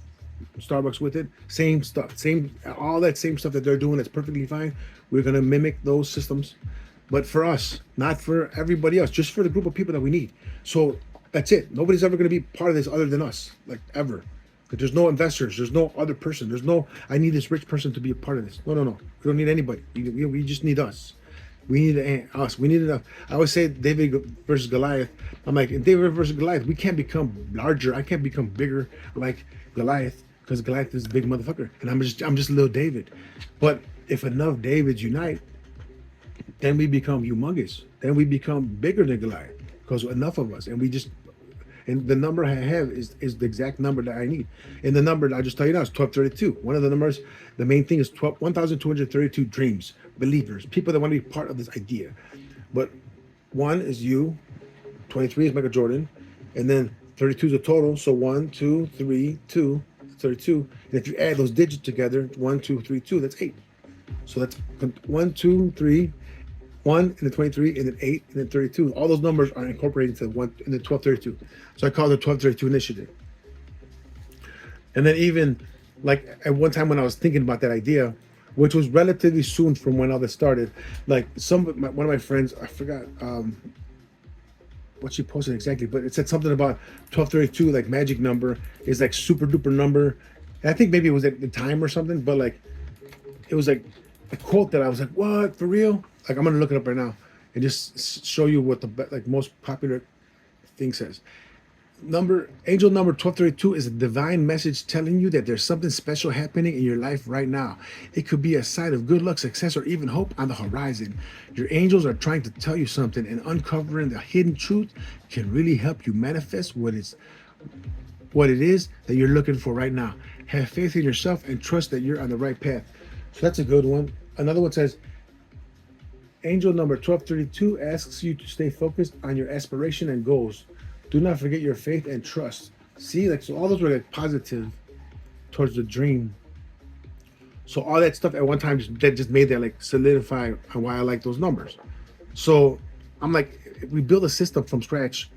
Starbucks with it. Same stuff, same all that same stuff that they're doing. That's perfectly fine. We're gonna mimic those systems, but for us, not for everybody else, just for the group of people that we need. So that's it. Nobody's ever gonna be part of this other than us, like ever. Like, there's no investors. There's no other person. There's no, I need this rich person to be a part of this. No, no, no. We don't need anybody. We just need us. We need us. We need enough. I always say David versus Goliath. I'm like, in David versus Goliath, we can't become larger. I can't become bigger like Goliath because Goliath is a big motherfucker, and I'm just a little David. But if enough Davids unite, then we become humongous. Then we become bigger than Goliath because enough of us, and we just and the number I have is the exact number that I need. And the number I'll just tell you now is 1232. One of the numbers, the main thing is 1,232 dreams, believers, people that want to be part of this idea. But one is you, 23 is Michael Jordan, and then 32 is the total. So 1, 2, 3, 2, 32. And if you add those digits together, 1, 2, 3, 2, that's 8. So that's 1, 2, 3, 1 and then 23 and then 8 and then 32. All those numbers are incorporated into one in the 1232. So I call it the 1232 initiative. And then even like at one time when I was thinking about that idea, which was relatively soon from when all this started, like one of my friends, I forgot what she posted exactly, but it said something about 1232, like magic number is like super duper number. And I think maybe it was at the time or something, but like it was like a quote that I was like, what, for real? Like, I'm gonna look it up right now and just show you what the like most popular thing says. Angel number 1232 is a divine message telling you that there's something special happening in your life right now. It could be a sign of good luck, success, or even hope on the horizon. Your angels are trying to tell you something, and uncovering the hidden truth can really help you manifest what it is that you're looking for right now. Have faith in yourself and trust that you're on the right path. So that's a good one. Another one says, Angel number 1232 asks you to stay focused on your aspiration and goals. Do not forget your faith and trust. See, like, so all those were like positive towards the dream. So all that stuff at one time just made that like solidify on why I like those numbers. So I'm like, we build a system from scratch,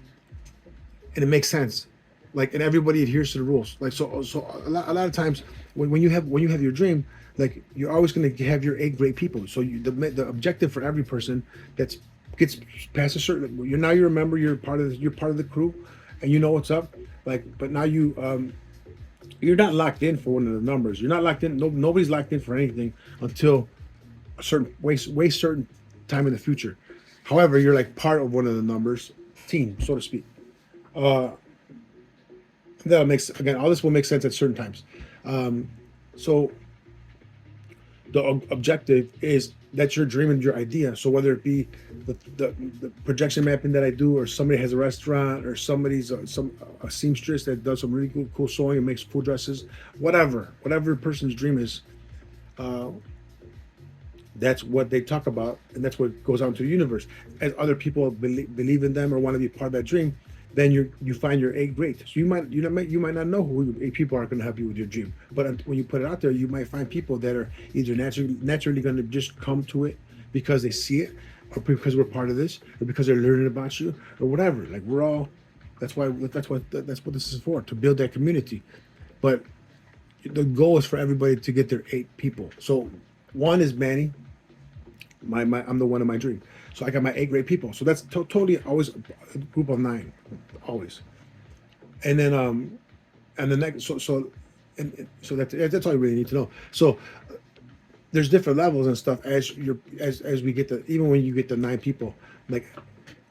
and it makes sense. Like, and everybody adheres to the rules. Like, so a lot of times when you have your dream, like, you're always going to have your 8 great people. So the objective for every person that gets past a certain, you're a member, you're part of the crew, and you know what's up. Like, but now you're not locked in for one of the numbers. You're not locked in. Nobody's locked in for anything until a certain way certain time in the future. However, you're like part of one of the numbers team, so to speak. That makes, again, all this will make sense at certain times. So the objective is that you're dreaming your idea. So whether it be the projection mapping that I do, or somebody has a restaurant, or somebody's a seamstress that does some really cool sewing and makes cool dresses, whatever person's dream is, that's what they talk about, and that's what goes out into the universe. As other people believe in them or want to be part of that dream, then you find your 8 great. So you might not know who 8 people are going to help you with your dream, but when you put it out there, you might find people that are either naturally going to just come to it because they see it, or because we're part of this, or because they're learning about you, or whatever. Like, we're all. That's what this is for, to build that community. But the goal is for everybody to get their 8 people. So one is Manny. I'm the one in my dream. So I got my 8 great people. So that's totally always a group of 9, always. And then and the next so that's all you really need to know. So there's different levels and stuff as we get to, even when you get to 9 people, like,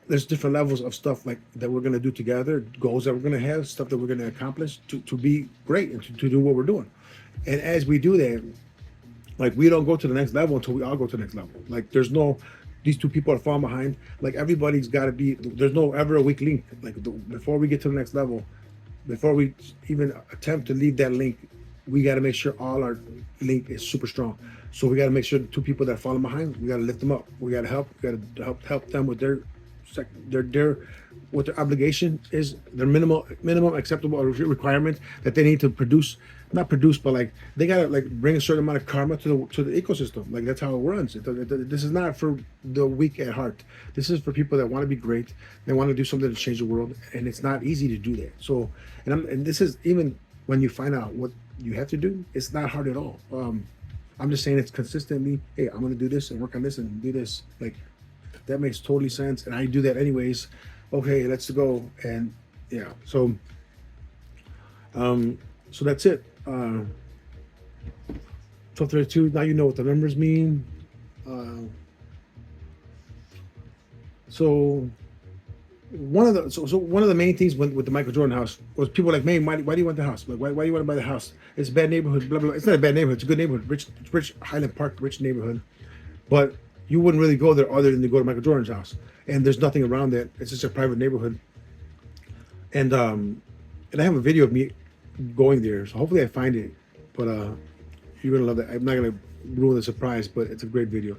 there's different levels of stuff like that we're gonna do together, goals that we're gonna have, stuff that we're gonna accomplish to be great and to do what we're doing. And as we do that, like, we don't go to the next level until we all go to the next level. Like, there's no, these 2 people are falling behind. Like, everybody's got to be, there's no ever a weak link. Like, before we get to the next level, before we even attempt to leave that link, we got to make sure all our link is super strong. So we got to make sure the 2 people that are falling behind, we got to lift them up. We got to help. We got to help them with their what their obligation is, their minimum acceptable requirement that they need to produce. Not produce, but like, they gotta like bring a certain amount of karma to the ecosystem. Like, that's how it runs. This is not for the weak at heart. This is for people that want to be great. They want to do something to change the world, and it's not easy to do that. So, and this is even when you find out what you have to do, it's not hard at all. I'm just saying it's consistently, hey, I'm gonna do this and work on this and do this. Like that makes totally sense, and I do that anyways. Okay, let's go. And yeah, um, so that's it. 1232. Now you know what the numbers mean. Uh, so one of the main things with the Michael Jordan house was people were like, man, why do you want the house? Like, why do you want to buy the house? It's a bad neighborhood. Blah blah. Blah. It's not a bad neighborhood. It's a good neighborhood. Rich Highland Park, rich neighborhood. But you wouldn't really go there other than to go to Michael Jordan's house. And there's nothing around that. It's just a private neighborhood. And I have a video of me going there. So hopefully I find it. But you're gonna love that. I'm not gonna ruin the surprise, but it's a great video.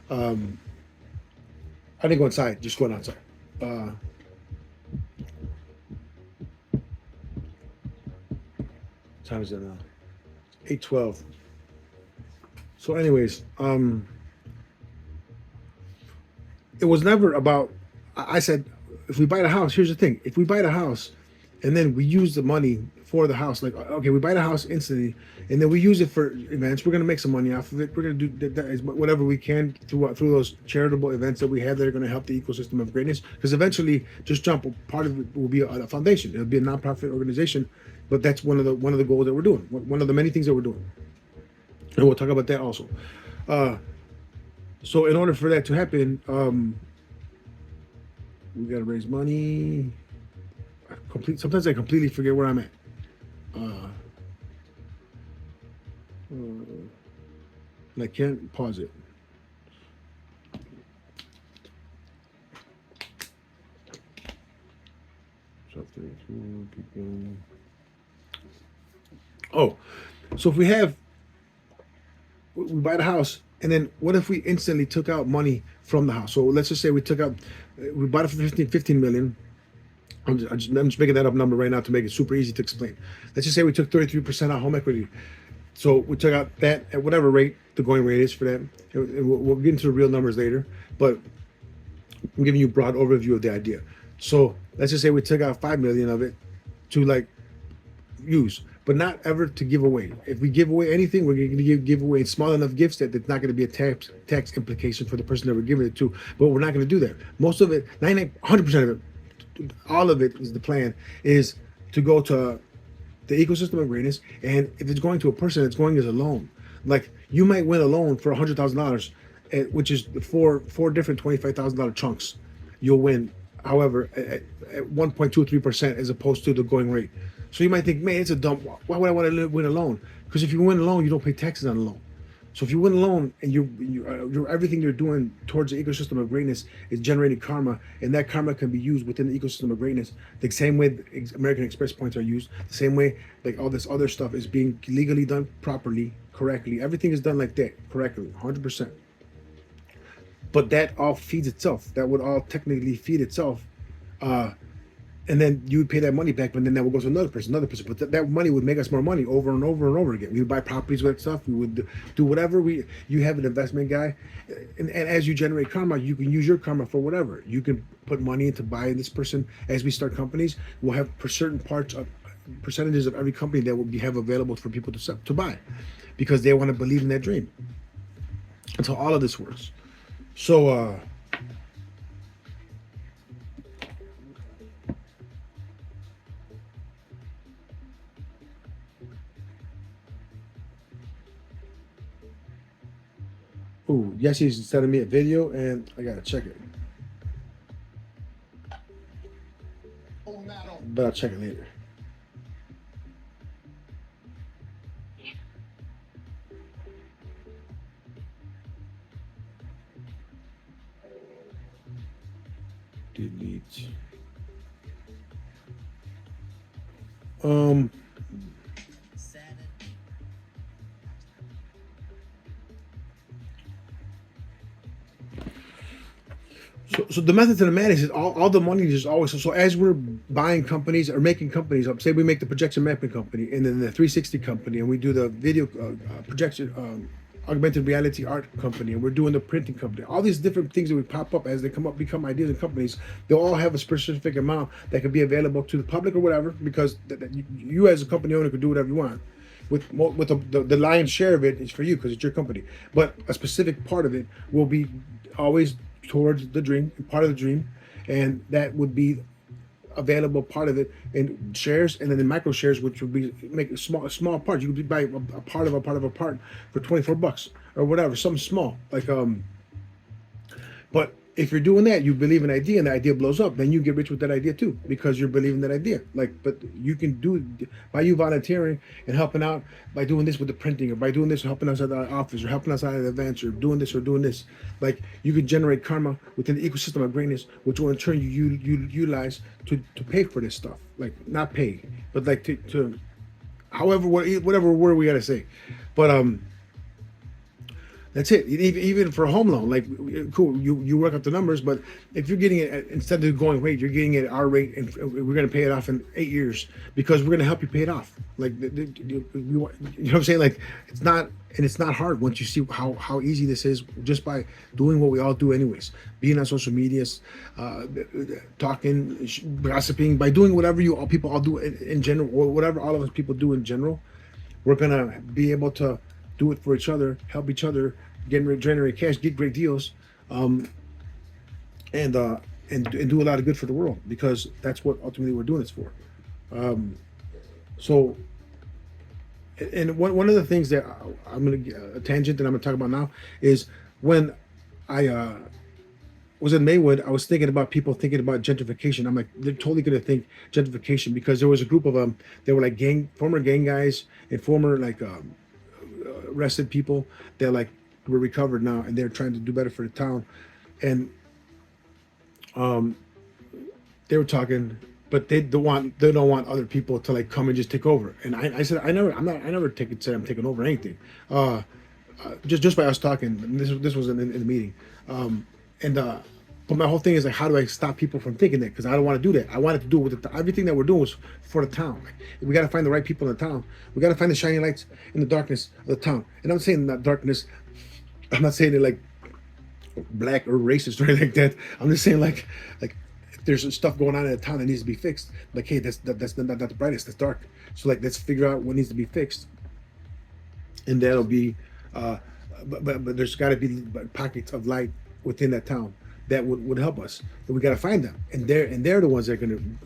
Um, I didn't go inside. Just going outside. Uh, time is it now? 8:12. So, anyways, it was never about. I said, if we buy the house, here's the thing: if we buy the house, and then we use the money for the house, like okay, we buy the house instantly, and then we use it for events. We're gonna make some money off of it. We're gonna do whatever we can through those charitable events that we have that are gonna help the ecosystem of greatness. Because eventually, Just Jump, part of it will be a foundation. It'll be a nonprofit organization, but that's one of the goals that we're doing. One of the many things that we're doing, and we'll talk about that also. Uh, so in order for that to happen, we gotta raise money. Sometimes I completely forget where I'm at. Uh, and I can't pause it. Oh, so if we buy the house, and then what if we instantly took out money from the house? So let's just say we bought it for 15 million. I'm just making that up number right now to make it super easy to explain. Let's just say we took 33% out home equity. So we took out that at whatever rate the going rate is for that. And we'll get into the real numbers later, but I'm giving you a broad overview of the idea. So let's just say we took out 5 million of it to like use, but not ever to give away. If we give away anything, we're going to give away small enough gifts that it's not going to be a tax implication for the person that we're giving it to. But we're not going to do that. Most of it, 100% of it, all of it is the plan is to go to the ecosystem of greatness. And if it's going to a person, it's going as a loan. Like you might win a loan for $100,000, which is four different $25,000 chunks. You'll win, however, at 1.23% as opposed to the going rate. So you might think, man, it's a dump. Why would I want to win a loan? Because if you win a loan, you don't pay taxes on a loan. So if you win a loan and you're everything you're doing towards the ecosystem of greatness is generating karma, and that karma can be used within the ecosystem of greatness. The same way American Express points are used, the same way like all this other stuff is being legally done properly, correctly. Everything is done like that correctly, 100%. But that all feeds itself. That would all technically feed itself. And then you would pay that money back, but then that would go to another person. But that money would make us more money over and over and over again. We would buy properties with that stuff. We would do whatever you have an investment guy. And as you generate karma, you can use your karma for whatever. You can put money into buying this person. As we start companies, we'll have certain percentages of every company that will have available for people to buy because they want to believe in that dream. That's how all of this works. So, Jesse's sending me a video, and I gotta check it. But I'll check it later. Delete. So the method to the madness is all the money is always so as we're buying companies or making companies up. Say we make the projection mapping company and then the 360 company, and we do the video projection augmented reality art company, and we're doing the printing company. All these different things that we pop up as they come up, become ideas and companies. They'll all have a specific amount that could be available to the public or whatever, because you as a company owner could do whatever you want. With the lion's share of it is for you because it's your company, but a specific part of it will be always towards the dream, part of the dream, and that would be available part of it in shares, and then in micro shares, which would be make a small part. You could buy a part of a part of a part for $24 or whatever, something small like. But if you're doing that, you believe in an idea, and the idea blows up, then you get rich with that idea too, because you're believing that idea. Like, but you can do by you volunteering and helping out by doing this with the printing, or by doing this, or helping us at the office, or helping us out at events, or doing this or doing this. Like, you could generate karma within the ecosystem of greatness, which will in turn you utilize to pay for this stuff. Like, not pay, but like to however, whatever word we gotta say, but that's it. Even for a home loan, like, cool, you work up the numbers, but if you're getting it instead of going rate, you're getting it at our rate, and we're going to pay it off in 8 years because we're going to help you pay it off. Like, you know what I'm saying? Like, it's not hard once you see how easy this is, just by doing what we all do anyways, being on social medias, talking, gossiping, by doing whatever people all do in general, or whatever all of us people do in general. We're gonna be able to do it for each other, help each other, generate cash, get great deals, um, and do a lot of good for the world, because that's what ultimately we're doing this for. Um, so, and one of the things that I'm gonna a tangent that I'm gonna talk about now is when I was in Maywood, I was thinking about people thinking about gentrification. I'm like, they're totally gonna think gentrification, because there was a group of them. They were like former gang guys, and former like arrested people that like were recovered now, and they're trying to do better for the town. And um, they were talking, but they don't want other people to like come and just take over. And I said, I never said I'm taking over anything. Uh, just by us talking, and this was in the meeting, and but my whole thing is like, how do I stop people from thinking that? Because I don't want to do that. I wanted to do it with everything that we're doing was for the town. Like, we got to find the right people in the town. We got to find the shining lights in the darkness of the town. And I'm saying that darkness, I'm not saying it like black or racist or anything like that. I'm just saying like if there's stuff going on in the town that needs to be fixed. Like, hey, that's not the brightest. That's dark. So like, let's figure out what needs to be fixed, and that'll be. But there's got to be pockets of light within that town that would help us. But we got to find them, and they're the ones that are going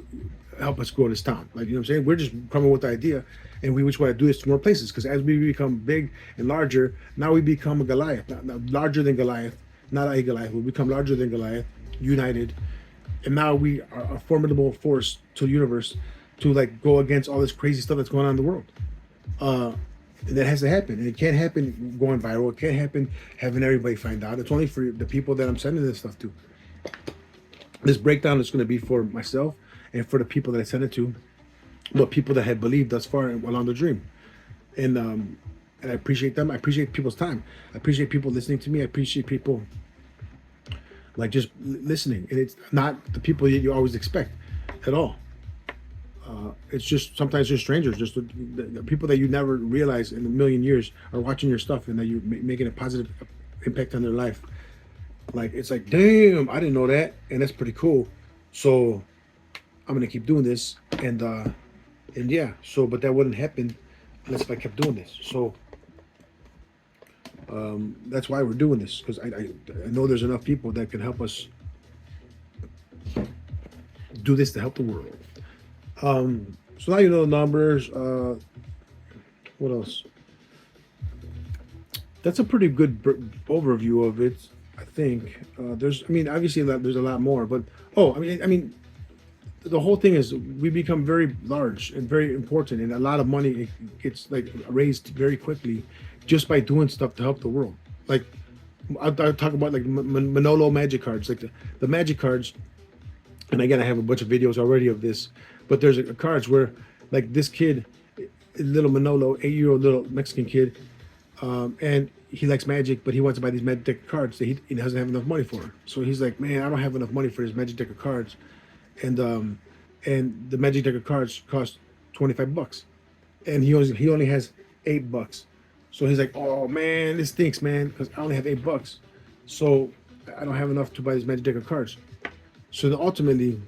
to help us grow this town. Like, you know what I'm saying? We're just coming with the idea, and we just want to do this to more places, because as we become big and larger, now we become a Goliath, not larger than Goliath, not a Goliath. We become larger than Goliath, united, and now we are a formidable force to the universe to like go against all this crazy stuff that's going on in the world. Uh, and that has to happen. And it can't happen going viral. It can't happen having everybody find out. It's only for the people that I'm sending this stuff to. This breakdown is going to be for myself and for the people that I send it to, but people that had believed thus far along the dream. And I appreciate them. I appreciate people's time. I appreciate people listening to me. I appreciate people like just listening. And it's not the people that you always expect at all. It's just sometimes just strangers, just the people that you never realize in a million years are watching your stuff, and that you're making a positive impact on their life. Like, it's like, damn, I didn't know that, and that's pretty cool. So I'm gonna keep doing this, and yeah. So, but that wouldn't happen unless if I kept doing this. So that's why we're doing this, because I know there's enough people that can help us do this to help the world. So now you know the numbers. What else? That's a pretty good overview of it, I think. I mean, obviously there's a lot more, but I mean, the whole thing is we become very large and very important, and a lot of money gets like raised very quickly just by doing stuff to help the world. Like, I'll talk about like Manolo magic cards, like the magic cards. And again, I have a bunch of videos already of this, but there's cards where like this kid, little Manolo, 8-year-old little Mexican kid, and he likes magic, but he wants to buy these magic deck of cards that he doesn't have enough money for. So he's like, man, I don't have enough money for this magic deck of cards, and the magic deck of cards cost $25, and he only has $8 So he's like, "Oh man, this stinks, man, because I only have $8. So I don't have enough to buy this magic deck of cards." So then ultimately,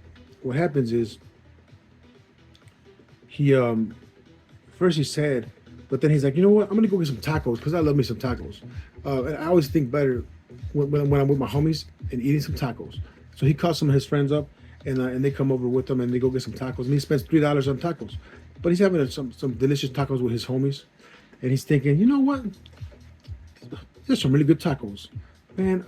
what happens is he first he's sad, but then he's like, "You know what? I'm gonna go get some tacos because I love me some tacos." And I always think better when I'm with my homies and eating some tacos. So he calls some of his friends up, and they come over with him, and they go get some tacos, and he spends $3 on tacos. But he's having some delicious tacos with his homies, and he's thinking, you know what? There's some really good tacos, man.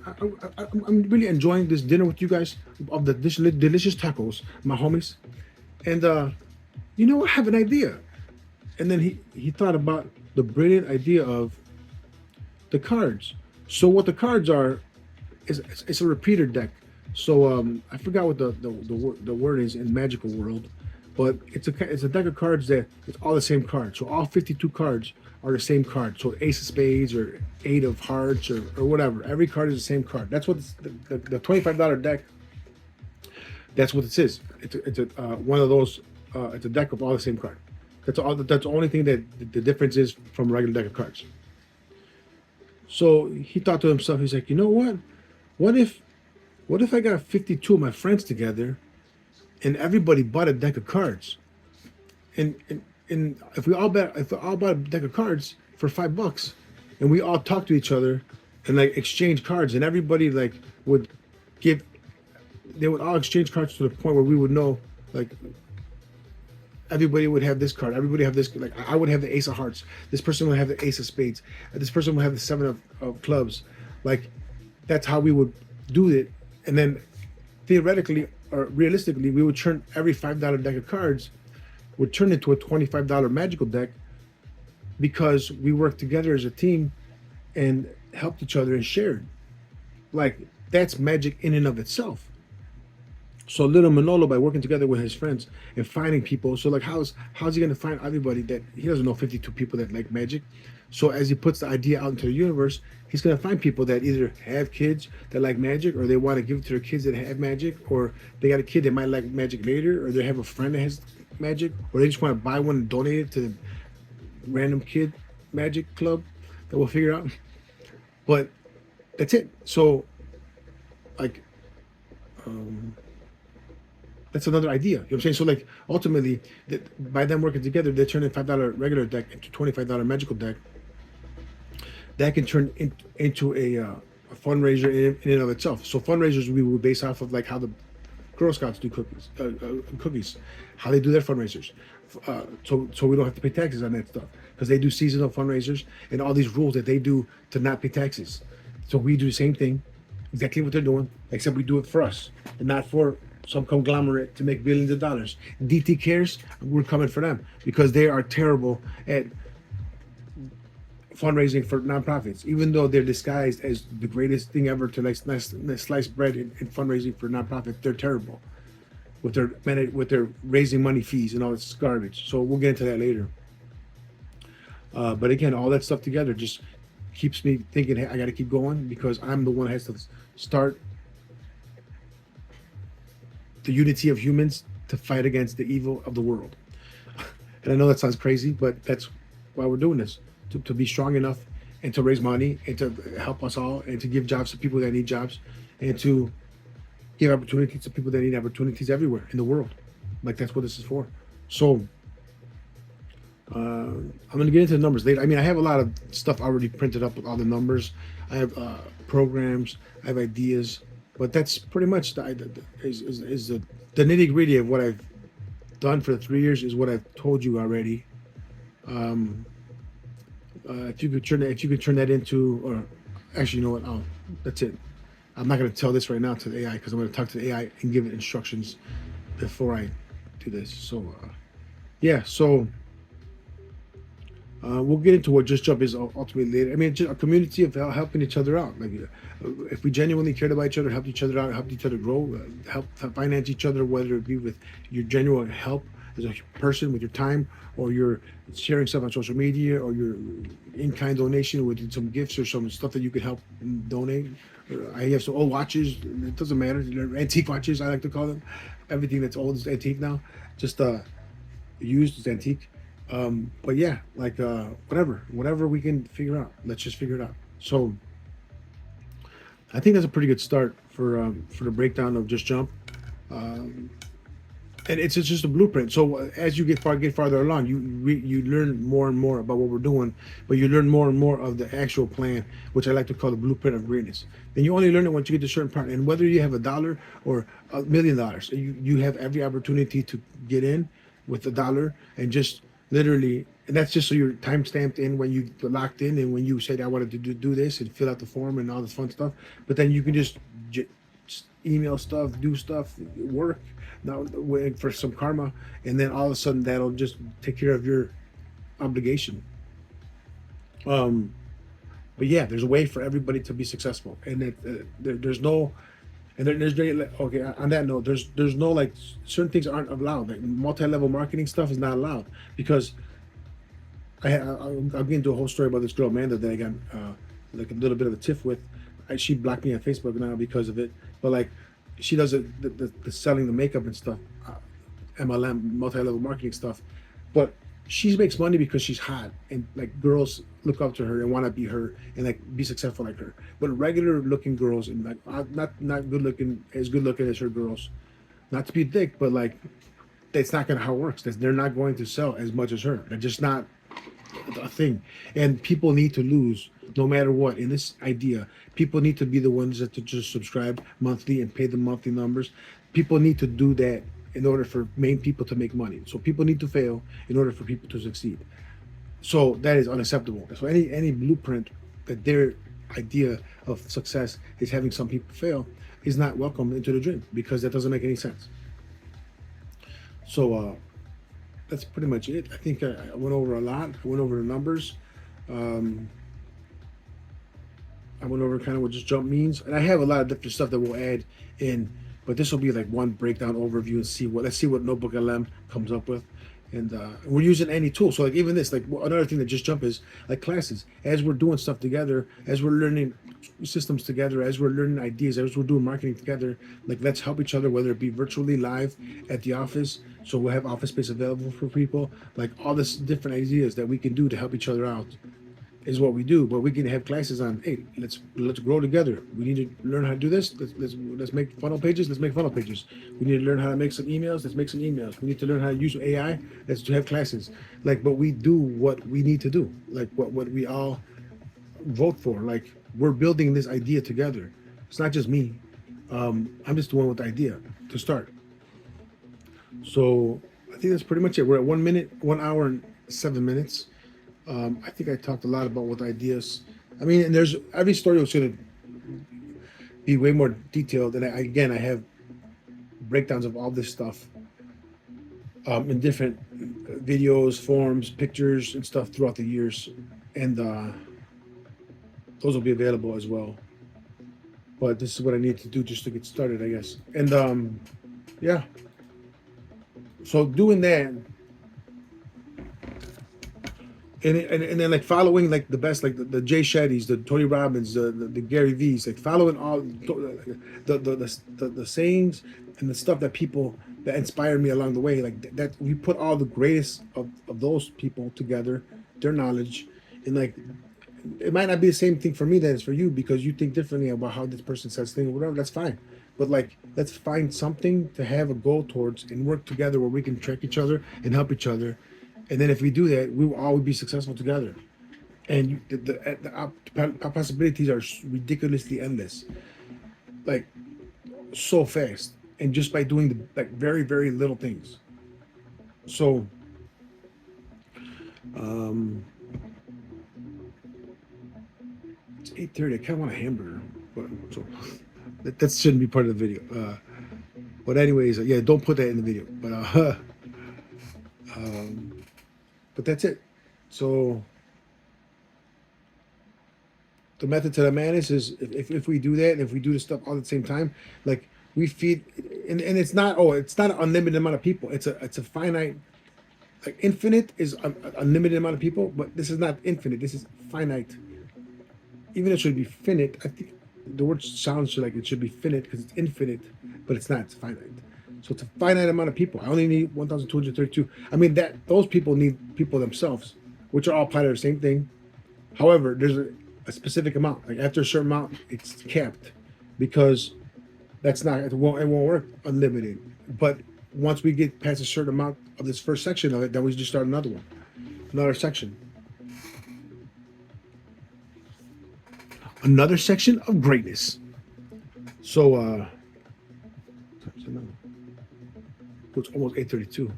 I'm really enjoying this dinner with you guys of the delicious tacos, my homies. And you know, I have an idea. And then he thought about the brilliant idea of the cards. So what the cards are is it's a repeater deck. So I forgot what the word is in magical world, but it's a deck of cards that it's all the same card. So all 52 cards are the same card. So Ace of Spades or Eight of Hearts or whatever. Every card is the same card. That's what the $25 deck. That's what it is. It's a one of those. It's a deck of all the same card. That's all. That's the only thing that the difference is from a regular deck of cards. So he thought to himself, he's like, you know what? What if I got 52 of my friends together and everybody bought a deck of cards? And if we all bought a deck of cards for $5 and we all talk to each other and like exchange cards and everybody like would give they would all exchange cards to the point where we would know like everybody would have this card. Everybody have this. Like I would have the Ace of Hearts. This person would have the Ace of Spades. This person would have the Seven of Clubs. Like that's how we would do it. And then theoretically or realistically, we would turn every $5 deck of cards would turn into a $25 magical deck because we worked together as a team and helped each other and shared. Like that's magic in and of itself. So little Manolo, by working together with his friends and finding people, so like how's he gonna find everybody that he doesn't know 52 people that like magic? So as he puts the idea out into the universe, he's gonna find people that either have kids that like magic, or they want to give it to their kids that have magic, or they got a kid that might like magic later, or they have a friend that has magic, or they just want to buy one and donate it to the random kid magic club that we'll figure out. But that's it. So like. Um, That's another idea. You know what I'm saying? So like ultimately, by them working together, they turn a $5 regular deck into $25 magical deck. That can turn into a fundraiser in and of itself. So fundraisers we would base off of like how the Girl Scouts do cookies, how they do their fundraisers. So we don't have to pay taxes on that stuff because they do seasonal fundraisers and all these rules that they do to not pay taxes. So we do the same thing, exactly what they're doing, except we do it for us and not for some conglomerate to make billions of dollars. DT cares, we're coming for them because they are terrible at fundraising for nonprofits, even though they're disguised as the greatest thing ever to like slice bread in fundraising for nonprofits. They're terrible with their raising money fees and all this garbage. So we'll get into that later. But again, all that stuff together just keeps me thinking, hey, I got to keep going because I'm the one that has to start the unity of humans to fight against the evil of the world. And I know that sounds crazy, but that's why we're doing this, to be strong enough and to raise money and to help us all and to give jobs to people that need jobs and to give opportunities to people that need opportunities everywhere in the world. Like that's what this is for. So I'm going to get into the numbers later. I mean, I have a lot of stuff already printed up with all the numbers. I have programs, I have ideas, but that's pretty much the nitty gritty of what I've done for the 3 years is what I've told you already. If you could turn that into, or actually, you know what? Oh, that's it. I'm not going to tell this right now to the AI because I'm going to talk to the AI and give it instructions before I do this. So, yeah. So. We'll get into what Just Jump is ultimately later. I mean, just a community of helping each other out. Like, if we genuinely cared about each other, helped each other out, helped each other grow, help finance each other, whether it be with your genuine help as a person with your time, or you're sharing stuff on social media, or your in-kind donation with some gifts or some stuff that you could help donate. I have some old watches. It doesn't matter. They're antique watches, I like to call them. Everything that's old is antique now. Just used is antique. But yeah, like whatever we can figure out, let's just figure it out. So I think that's a pretty good start for the breakdown of Just Jump. Um, and it's just a blueprint. So as you get farther along, you learn more and more about what we're doing, but you learn more and more of the actual plan, which I like to call the blueprint of greatness. And you only learn it once you get to a certain part. And whether you have $1 or $1 million, you have every opportunity to get in with $1 and just literally. And that's just so you're time stamped in when you locked in and when you said I wanted to do this and fill out the form and all this fun stuff. But then you can just email stuff, do stuff, work, now waiting for some karma, and then all of a sudden that'll just take care of your obligation. Um, but yeah, there's a way for everybody to be successful, and there's no, and there's okay. On that note, there's no like certain things aren't allowed. Like multi-level marketing stuff is not allowed because I'll get into a whole story about this girl Amanda that I got like a little bit of a tiff with. She blocked me on Facebook now because of it. But like, she does the selling the makeup and stuff, MLM multi-level marketing stuff. But she makes money because she's hot and like girls look up to her and want to be her and like be successful like her. But regular looking girls and like not good looking as her girls, not to be thick, but like that's not gonna how it works. They're not going to sell as much as her. They're just not a thing. And people need to lose no matter what. In this idea, people need to be the ones that to just subscribe monthly and pay the monthly numbers. People need to do that in order for main people to make money. So people need to fail in order for people to succeed. So that is unacceptable. So any blueprint that their idea of success is having some people fail is not welcome into the dream because that doesn't make any sense. So that's pretty much it. I think I went over a lot. I went over the numbers. Um, I went over kind of what just jump means, and I have a lot of different stuff that we'll add in. But this will be like one breakdown overview and see what let's see what Notebook LM comes up with, and we're using any tool. So like even this, like another thing that just jump is like classes. As we're doing stuff together, as we're learning systems together, as we're learning ideas, as we're doing marketing together, like let's help each other, whether it be virtually live at the office. So we'll have office space available for people, like all this different ideas that we can do to help each other out is what we do. But we can have classes on, hey, let's grow together. We need to learn how to do this. Let's make funnel pages. Let's make funnel pages. We need to learn how to make some emails. Let's make some emails. We need to learn how to use AI. Let's have classes. Like, but we do what we need to do. Like what we all vote for. Like we're building this idea together. It's not just me. I'm just the one with the idea to start. So I think that's pretty much it. We're at 1 minute, 1 hour and 7 minutes. I think I talked a lot about what ideas. I mean, and there's every story was going to be way more detailed. And again, I have breakdowns of all this stuff in different videos, forms, pictures, and stuff throughout the years, and those will be available as well. But this is what I need to do just to get started, I guess. And yeah, so doing that and then like following like the best like the Jay Shetty's, the Tony Robbins, the Gary V's, like following all the sayings and the stuff that people that inspired me along the way, like that we put all the greatest of those people together, their knowledge, and like it might not be the same thing for me that it's for you because you think differently about how this person says things or whatever. That's fine, but like let's find something to have a goal towards and work together where we can track each other and help each other. And then if we do that, we will always be successful together. And the possibilities are ridiculously endless, like so fast, and just by doing the like very little things. So, um, it's 8:30. I kind of want a hamburger, but so that shouldn't be part of the video. But anyways, yeah, don't put that in the video. But um, but that's it. So the method to the madness is if we do that and if we do this stuff all at the same time, like we feed and it's not it's not an unlimited amount of people. It's a finite like infinite is an unlimited amount of people, but this is not infinite. This is finite. Even though it should be finite, I think the word sounds like it should be finite because it's infinite, but it's not. It's finite. So it's a finite amount of people. I only need 1,232. I mean that those people need people themselves, which are all part of the same thing. However, there's a specific amount. Like after a certain amount, it's capped because that's not it won't work unlimited. But once we get past a certain amount of this first section of it, then we just start another one, another section, another section of greatness. So it's almost 8:32.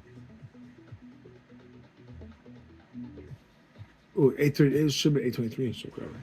Oh, 8:30. It should be 8:23. So whatever.